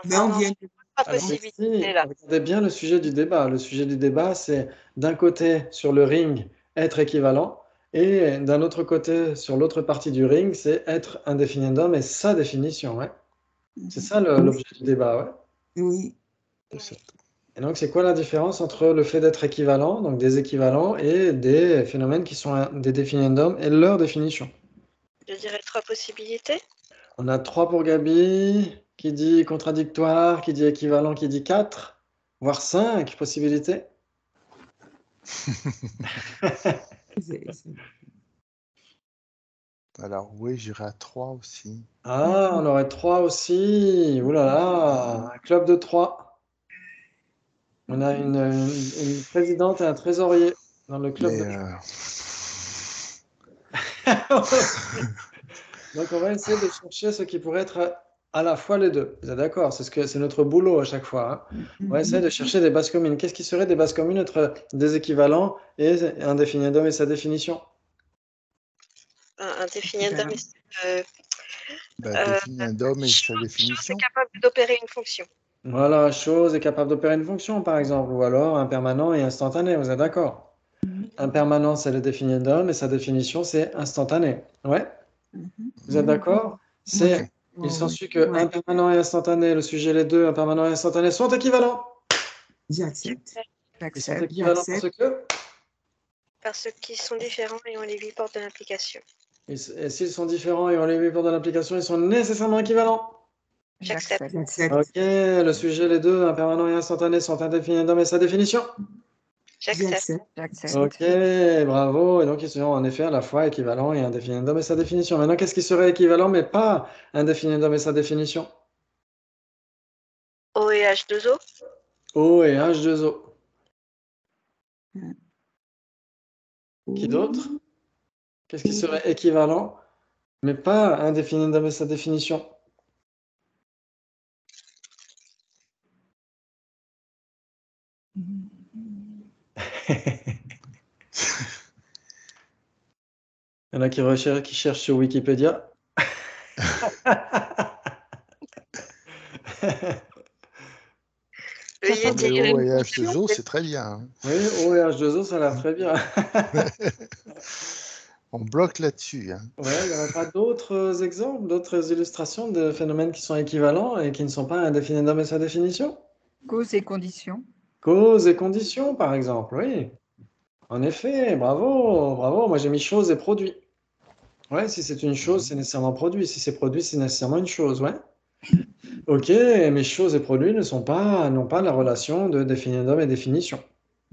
Mais on vient de... Pas Alors, possibilité ici, là. regardez bien le sujet du débat. Le sujet du débat, c'est d'un côté, sur le ring, être équivalent, et d'un autre côté, sur l'autre partie du ring, c'est être un définiendum et sa définition. Ouais. C'est ça l'objet du débat. Ouais. Oui, Et donc, c'est quoi la différence entre le fait d'être équivalent, donc des équivalents, et des phénomènes qui sont des définiendums et leur définition? Je dirais 3 possibilités. On a 3 pour Gabi, qui dit contradictoire, qui dit équivalent, qui dit 4, voire 5 possibilités. Alors oui, j'irai à 3 aussi. Ah, on aurait 3 aussi. Ouh là là, un club de 3. On a une présidente et un trésorier dans le club Mais de 3. Donc, on va essayer de chercher ce qui pourrait être à la fois les deux. Vous êtes d'accord? C'est notre boulot à chaque fois. Hein. On va essayer de chercher des bases communes. Qu'est-ce qui serait des bases communes entre des équivalents et un définiendum et sa définition? Un définiendum, définiendum et sa c'est définition. capable d'opérer une fonction. Voilà, chose est capable d'opérer une fonction, par exemple, ou alors un permanent et instantané. Vous êtes d'accord? Un permanent, c'est le définiendum et sa définition, c'est instantané. Ouais? Vous êtes d'accord? Il s'ensuit que un permanent et instantané, le sujet, les deux, un permanent et instantané, sont équivalents. J'accepte. Ils sont équivalents Parce qu'ils sont différents et ont les 8 portes de l'implication. Et s'ils sont différents et ont les 8 portes de l'application, ils sont nécessairement équivalents. J'accepte. Ok, le sujet, les deux, un permanent et instantané, sont un définiendum et sa définition. J'accepte. J'accepte. Ok, bravo. Et donc, ils sont en effet à la fois équivalents et indéfinendum et sa définition. Maintenant, qu'est-ce qui serait équivalent mais pas indéfinendum et sa définition? O et H2O. O et H2O. Qui O. d'autre? Qu'est-ce qui serait équivalent mais pas indéfinendum et sa définition? Il y en a qui cherchent sur Wikipédia. Le Ça Yeti. Le O et H2O, c'est très bien. Hein. Oui, O et H2O, ça a l'air très bien. On bloque là-dessus. Hein. Ouais, il n'y aurait pas d'autres exemples, d'autres illustrations de phénomènes qui sont équivalents et qui ne sont pas indéfinendum et sa définition? Cause et conditions. Cause et conditions, par exemple, oui. En effet, bravo, bravo. Moi, j'ai mis chose et produit. Ouais, si c'est une chose, c'est nécessairement produit. Si c'est produit, c'est nécessairement une chose, ouais. Ok, mais choses et produits n'ont pas la relation de définendum et définition.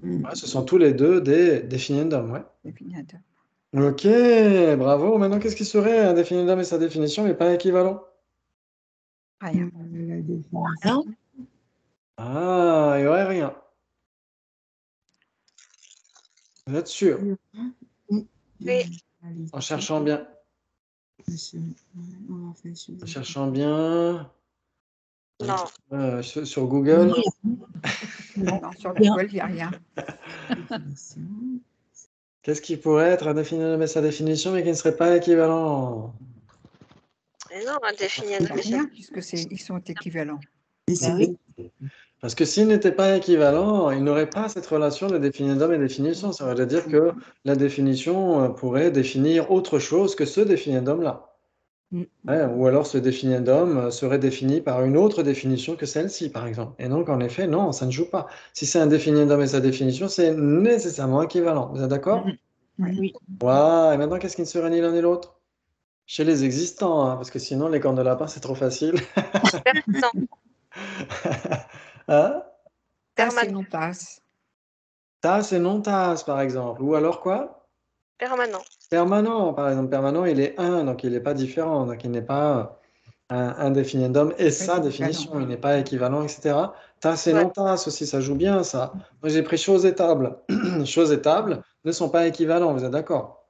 Ouais, ce sont tous les deux des définendums, ouais. Définiteur. Ok, bravo. Maintenant, qu'est-ce qui serait un définendum et sa définition, mais pas équivalent? Rien. La définition. Ah, il n'y aurait rien. Vous êtes sûr? Oui. En cherchant bien. En cherchant bien. Non. Sur Google. Non, sur Google, il n'y a rien. Qu'est-ce qui pourrait être un définendum et sa définition, mais qui ne serait pas équivalent? Mais non, indéfinendum. Rien, puisque ils sont équivalents. Oui. Parce que s'ils n'étaient pas équivalents, ils n'auraient pas cette relation de définendum et définition. Ça veut dire que la définition pourrait définir autre chose que ce définendum-là. Ouais, ou alors ce définendum serait défini par une autre définition que celle-ci, par exemple. Et donc, en effet, non, ça ne joue pas. Si c'est un définendum et sa définition, c'est nécessairement équivalent. Vous êtes d'accord? Oui. Ouais, et maintenant, qu'est-ce qui ne serait ni l'un ni l'autre? Chez les existants, hein, parce que sinon, les cornes de lapin, c'est trop facile. Permanent. Hein? Tasse et non tasse. Tasse et non tasse, par exemple. Ou alors quoi? Permanent. Permanent, par exemple. Permanent, il est un, donc il n'est pas différent. Donc il n'est pas un définendum et sa définition. Il n'est pas équivalent, etc. Tasse et Ouais. non tasse aussi, ça joue bien, ça. Moi, j'ai pris chose et table. Chose et table ne sont pas équivalents, vous êtes d'accord?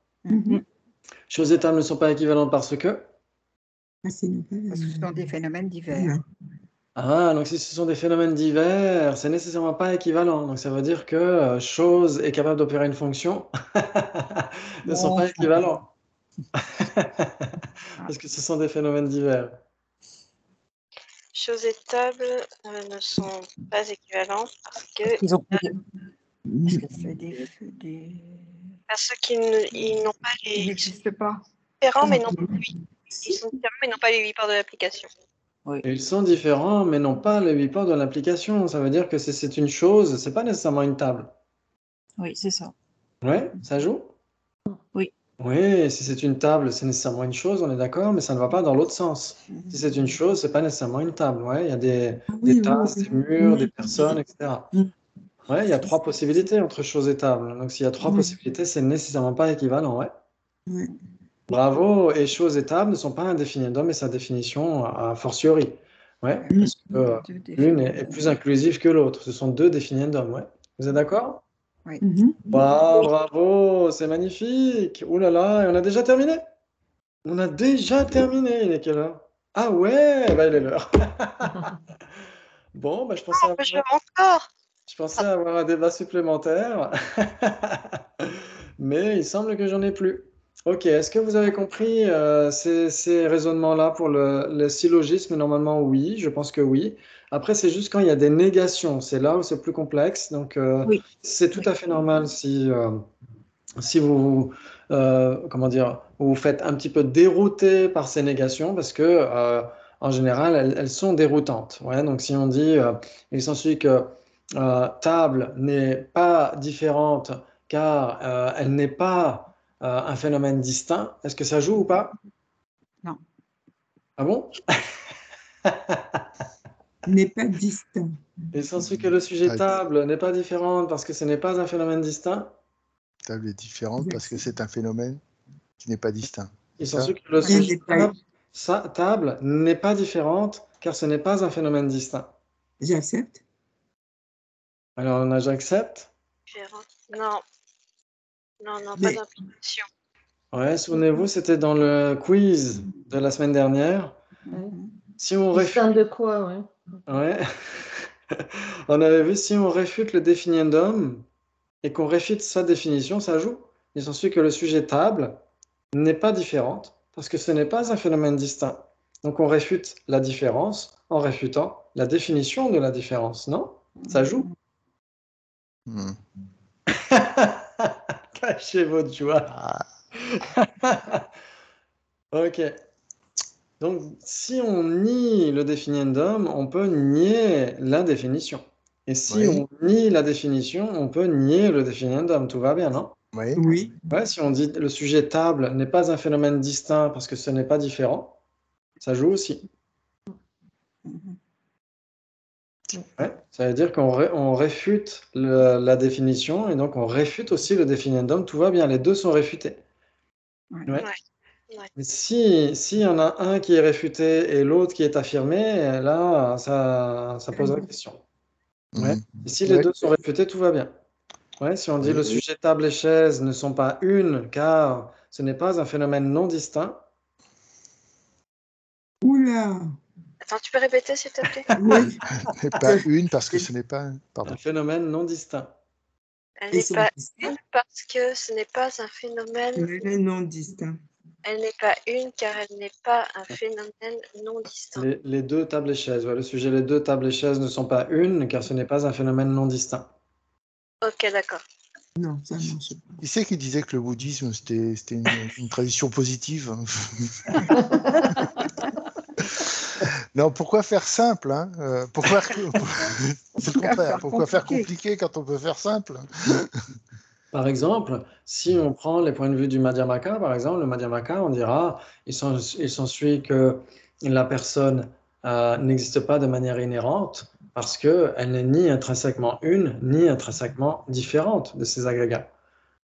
Chose et table ne sont pas équivalents parce que... Parce que ce sont des phénomènes divers. Ah, donc si ce sont des phénomènes divers, c'est nécessairement pas équivalent. Donc ça veut dire que chose est capable d'opérer une fonction ne sont pas équivalents. Parce que ce sont des phénomènes divers. Choses et tables ne sont pas équivalents parce que Ils ont parce qu'ils n'ont pas les. Ils n'existent pas. Différents, mais non pas lui. Ils sont différents, mais non pas les 8 parts de l'application. Ils sont différents, mais n'ont pas les 8 ports de l'application. Ça veut dire que c'est une chose, c'est pas nécessairement une table. Oui, c'est ça. Ouais, ça joue? Oui. Oui, si c'est une table, c'est nécessairement une chose, on est d'accord, mais ça ne va pas dans l'autre sens. Si c'est une chose, c'est pas nécessairement une table. Ouais, il y a des tasses, des murs, des personnes, etc. Ouais, il y a 3 possibilités entre chose et table. Donc s'il y a 3 possibilités, c'est nécessairement pas équivalent, ouais. Bravo, et chose et table ne sont pas un définendum et sa définition a fortiori. Ouais, parce que l'une est plus inclusive que l'autre. Ce sont 2 définendums, ouais. Vous êtes d'accord? Oui. Wow, bravo, c'est magnifique. Ouh là là, et on a déjà terminé? On a déjà terminé, il est quelle heure? Ah ouais, bah il est l'heure. Bon, bah je pensais avoir un débat supplémentaire, mais il semble que j'en ai plus. Ok, est-ce que vous avez compris ces raisonnements-là pour le syllogisme? Normalement, oui, je pense que oui. Après, c'est juste quand il y a des négations, c'est là où c'est plus complexe. Donc, c'est tout à fait normal si vous, comment dire, vous vous faites un petit peu dérouter par ces négations, parce que en général, elles sont déroutantes. Ouais, donc, si on dit, il s'ensuit que table n'est pas différente car elle n'est pas un phénomène distinct, est-ce que ça joue ou pas? Non. Ah bon? N'est pas distinct. Il s'ensuit que le sujet table n'est pas différent parce que ce n'est pas un phénomène distinct. Table est différente parce que c'est un phénomène qui n'est pas distinct. Il s'ensuit que le sujet table n'est pas différente car ce n'est pas un phénomène distinct. J'accepte. Alors, on a j'accepte. Non. Non, pas d'implication. Ouais, souvenez-vous, c'était dans le quiz de la semaine dernière. Si on Distinct de quoi, ouais. Ouais. On avait vu si on réfute le définiendum et qu'on réfute sa définition, ça joue. Il s'ensuit que le sujet table n'est pas différente parce que ce n'est pas un phénomène distinct. Donc on réfute la différence en réfutant la définition de la différence, non? Ça joue. Cachez votre joie. Ok. Donc, si on nie le définiendum, on peut nier la définition. Et si on nie la définition, on peut nier le définiendum. Tout va bien, non? Oui. Ouais, si on dit le sujet table n'est pas un phénomène distinct parce que ce n'est pas différent, ça joue aussi. Ouais, ça veut dire qu'on réfute la définition et donc on réfute aussi le définiendum. Tout va bien, les deux sont réfutés. Ouais. Mais si y en a un qui est réfuté et l'autre qui est affirmé, là, ça pose la question. Ouais. Et si les deux sont réfutés, tout va bien. Ouais, si on dit le sujet table et chaise ne sont pas une, car ce n'est pas un phénomène non distinct. Oula! Attends, tu peux répéter, s'il te plaît? Oui. Pas une, parce que ce n'est pas un phénomène non distinct. Elle n'est pas une parce que ce n'est pas un phénomène non distinct. Elle n'est pas une car elle n'est pas un phénomène non distinct. Les deux tables et chaises. Ouais, le sujet les deux tables et chaises ne sont pas une car ce n'est pas un phénomène non distinct. Ok, d'accord. Non, ça marche pas. Qui c'est qui disait que le bouddhisme c'était une tradition positive? Non, pourquoi faire simple, hein? Pourquoi faire compliqué quand on peut faire simple? Par exemple, si on prend les points de vue du Madhyamaka, par exemple, le Madhyamaka, on dira il s'ensuit que la personne n'existe pas de manière inhérente parce qu'elle n'est ni intrinsèquement une, ni intrinsèquement différente de ces agrégats.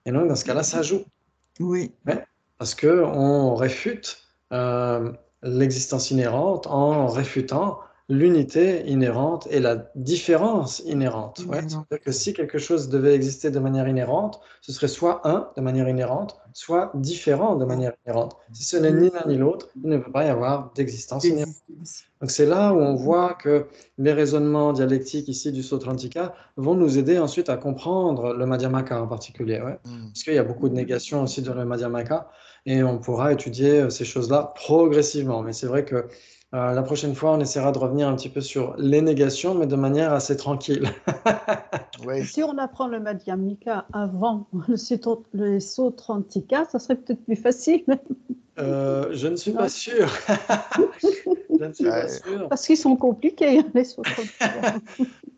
Et donc, dans ce cas-là, ça joue. Oui. Ouais, parce qu'on réfute l'existence inhérente en réfutant l'unité inhérente et la différence inhérente. Ouais. C'est-à-dire que si quelque chose devait exister de manière inhérente, ce serait soit un de manière inhérente, soit différent de manière inhérente. Si ce n'est ni l'un ni l'autre, il ne peut pas y avoir d'existence inhérente. Donc c'est là où on voit que les raisonnements dialectiques ici du Sautrantika vont nous aider ensuite à comprendre le Madhyamaka en particulier. Ouais. Parce qu'il y a beaucoup de négations aussi dans le Madhyamaka et on pourra étudier ces choses-là progressivement. Mais c'est vrai que la prochaine fois, on essaiera de revenir un petit peu sur les négations, mais de manière assez tranquille. Si on apprend le Madhyamaka avant le Sautrantika, ça serait peut-être plus facile. Je ne suis pas sûr. Je ne suis pas sûr. Parce qu'ils sont compliqués, les Sautrantika.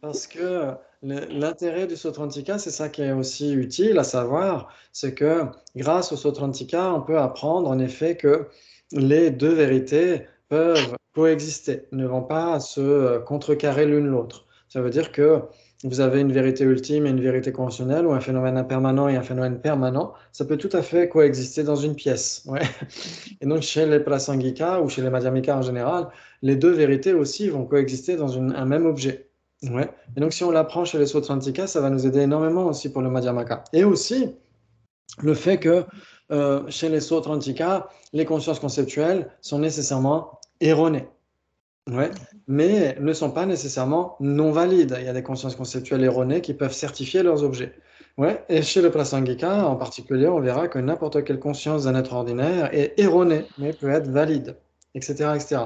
Parce que l'intérêt du Sautrantika, c'est ça qui est aussi utile à savoir, c'est que grâce au Sautrantika, on peut apprendre en effet que les deux vérités peuvent coexister, ne vont pas se contrecarrer l'une l'autre. Ça veut dire que vous avez une vérité ultime et une vérité conventionnelle, ou un phénomène impermanent et un phénomène permanent, ça peut tout à fait coexister dans une pièce. Ouais. Et donc chez les Prasangika ou chez les Madhyamika en général, les deux vérités aussi vont coexister dans un même objet. Ouais. Et donc si on l'apprend chez les Sautrantika, ça va nous aider énormément aussi pour le Madhyamaka. Et aussi le fait que chez les Sautrantika, les consciences conceptuelles sont nécessairement erronées. Ouais, mais ne sont pas nécessairement non valides. Il y a des consciences conceptuelles erronées qui peuvent certifier leurs objets. Ouais, et chez le Prasangika, en particulier, on verra que n'importe quelle conscience d'un être ordinaire est erronée, mais peut être valide, etc., etc.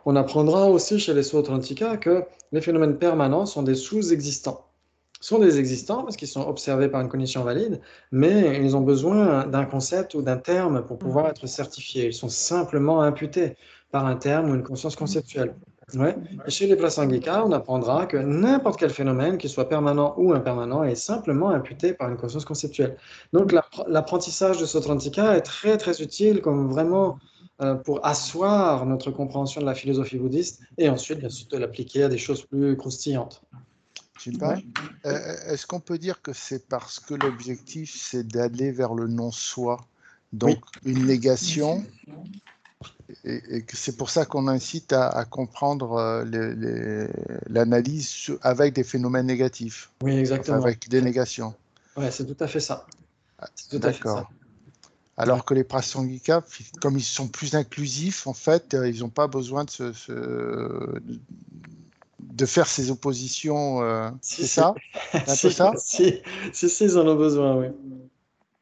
On apprendra aussi chez les Sautrantika que les phénomènes permanents sont des sous-existants. Sont des existants parce qu'ils sont observés par une cognition valide, mais ils ont besoin d'un concept ou d'un terme pour pouvoir être certifiés. Ils sont simplement imputés par un terme ou une conscience conceptuelle. Ouais. Et chez les Prasangika, on apprendra que n'importe quel phénomène, qu'il soit permanent ou impermanent, est simplement imputé par une conscience conceptuelle. Donc l'apprentissage de Sautrantika est très très utile comme vraiment pour asseoir notre compréhension de la philosophie bouddhiste et ensuite bien sûr de l'appliquer à des choses plus croustillantes. Je sais pas. Est-ce qu'on peut dire que c'est parce que l'objectif, c'est d'aller vers le non-soi, donc une négation, et que c'est pour ça qu'on incite à comprendre l'analyse avec des phénomènes négatifs. Oui, exactement. Enfin, avec des négations. Oui, c'est tout à fait ça. D'accord. Alors que les prasangika, comme ils sont plus inclusifs, en fait, ils n'ont pas besoin de faire ces oppositions. C'est ça? C'est un peu ça? Si, ils en ont besoin, oui.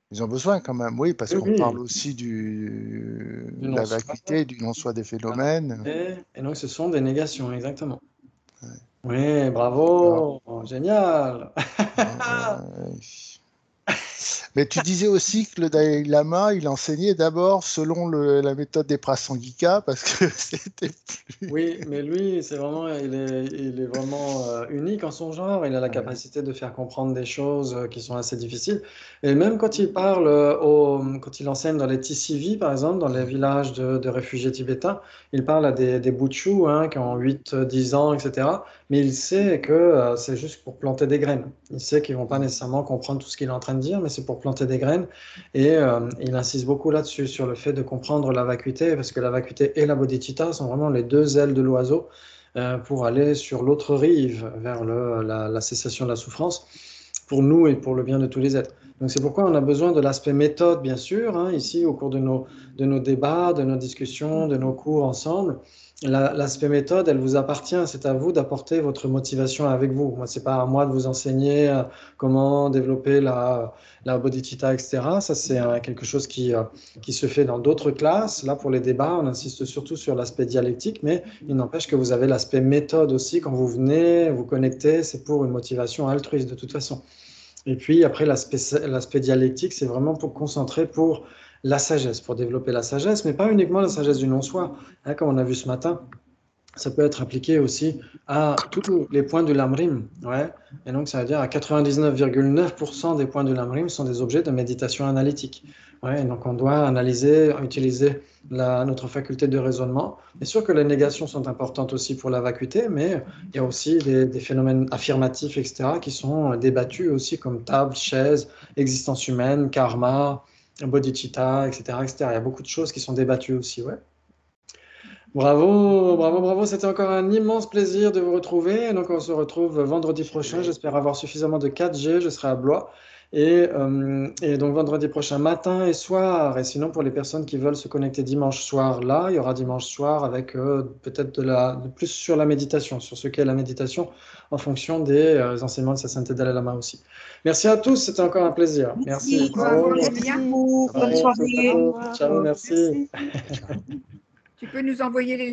Ils ont besoin quand même, oui, parce qu'on parle aussi de la vacuité, du non-soi des phénomènes. Et donc, ce sont des négations, exactement. Ouais. Oui, bravo, génial. Mais tu disais aussi que le Dalai Lama, il enseignait d'abord selon la méthode des prasangika, parce que c'était plus... Oui, mais lui, c'est vraiment, il est vraiment unique en son genre. Il a la capacité de faire comprendre des choses qui sont assez difficiles. Et même quand il parle, quand il enseigne dans les TCV, par exemple, dans les villages de réfugiés tibétains, il parle à des butchus qui ont 8, 10 ans, etc. Mais il sait que c'est juste pour planter des graines. Il sait qu'ils ne vont pas nécessairement comprendre tout ce qu'il est en train de dire, mais c'est pour planter des graines. Et il insiste beaucoup là-dessus, sur le fait de comprendre la vacuité, parce que la vacuité et la bodhicitta sont vraiment les deux ailes de l'oiseau pour aller sur l'autre rive, vers la cessation de la souffrance, pour nous et pour le bien de tous les êtres. Donc c'est pourquoi on a besoin de l'aspect méthode, bien sûr, ici au cours de nos débats, de nos discussions, de nos cours ensemble. L'aspect méthode, elle vous appartient, c'est à vous d'apporter votre motivation avec vous. Moi, c'est pas à moi de vous enseigner comment développer la bodhicitta, etc. Ça, c'est quelque chose qui se fait dans d'autres classes. Là, pour les débats, on insiste surtout sur l'aspect dialectique, mais il n'empêche que vous avez l'aspect méthode aussi. Quand vous venez vous connecter, c'est pour une motivation altruiste de toute façon. Et puis après, l'aspect dialectique, c'est vraiment pour concentrer pour la sagesse, pour développer la sagesse, mais pas uniquement la sagesse du non-soi. Comme on a vu ce matin, ça peut être appliqué aussi à tous les points du lamrim. Ouais. Et donc, ça veut dire à 99,9% des points du lamrim sont des objets de méditation analytique. Ouais. Et donc, on doit analyser, utiliser notre faculté de raisonnement. Bien sûr que les négations sont importantes aussi pour la vacuité, mais il y a aussi des phénomènes affirmatifs, etc., qui sont débattus aussi, comme table, chaise, existence humaine, karma, bodhicitta, etc., etc. Il y a beaucoup de choses qui sont débattues aussi. Ouais. Bravo, bravo, bravo. C'était encore un immense plaisir de vous retrouver. Donc, on se retrouve vendredi prochain. J'espère avoir suffisamment de 4G. Je serai à Blois. Et donc, vendredi prochain, matin et soir. Et sinon, pour les personnes qui veulent se connecter dimanche soir, là, il y aura dimanche soir avec peut-être de plus sur la méditation, sur ce qu'est la méditation en fonction des enseignements de sa sainteté Dalai Lama aussi. Merci à tous. C'était encore un plaisir. Merci. Bonne soirée. Ciao, merci. Tu peux nous envoyer les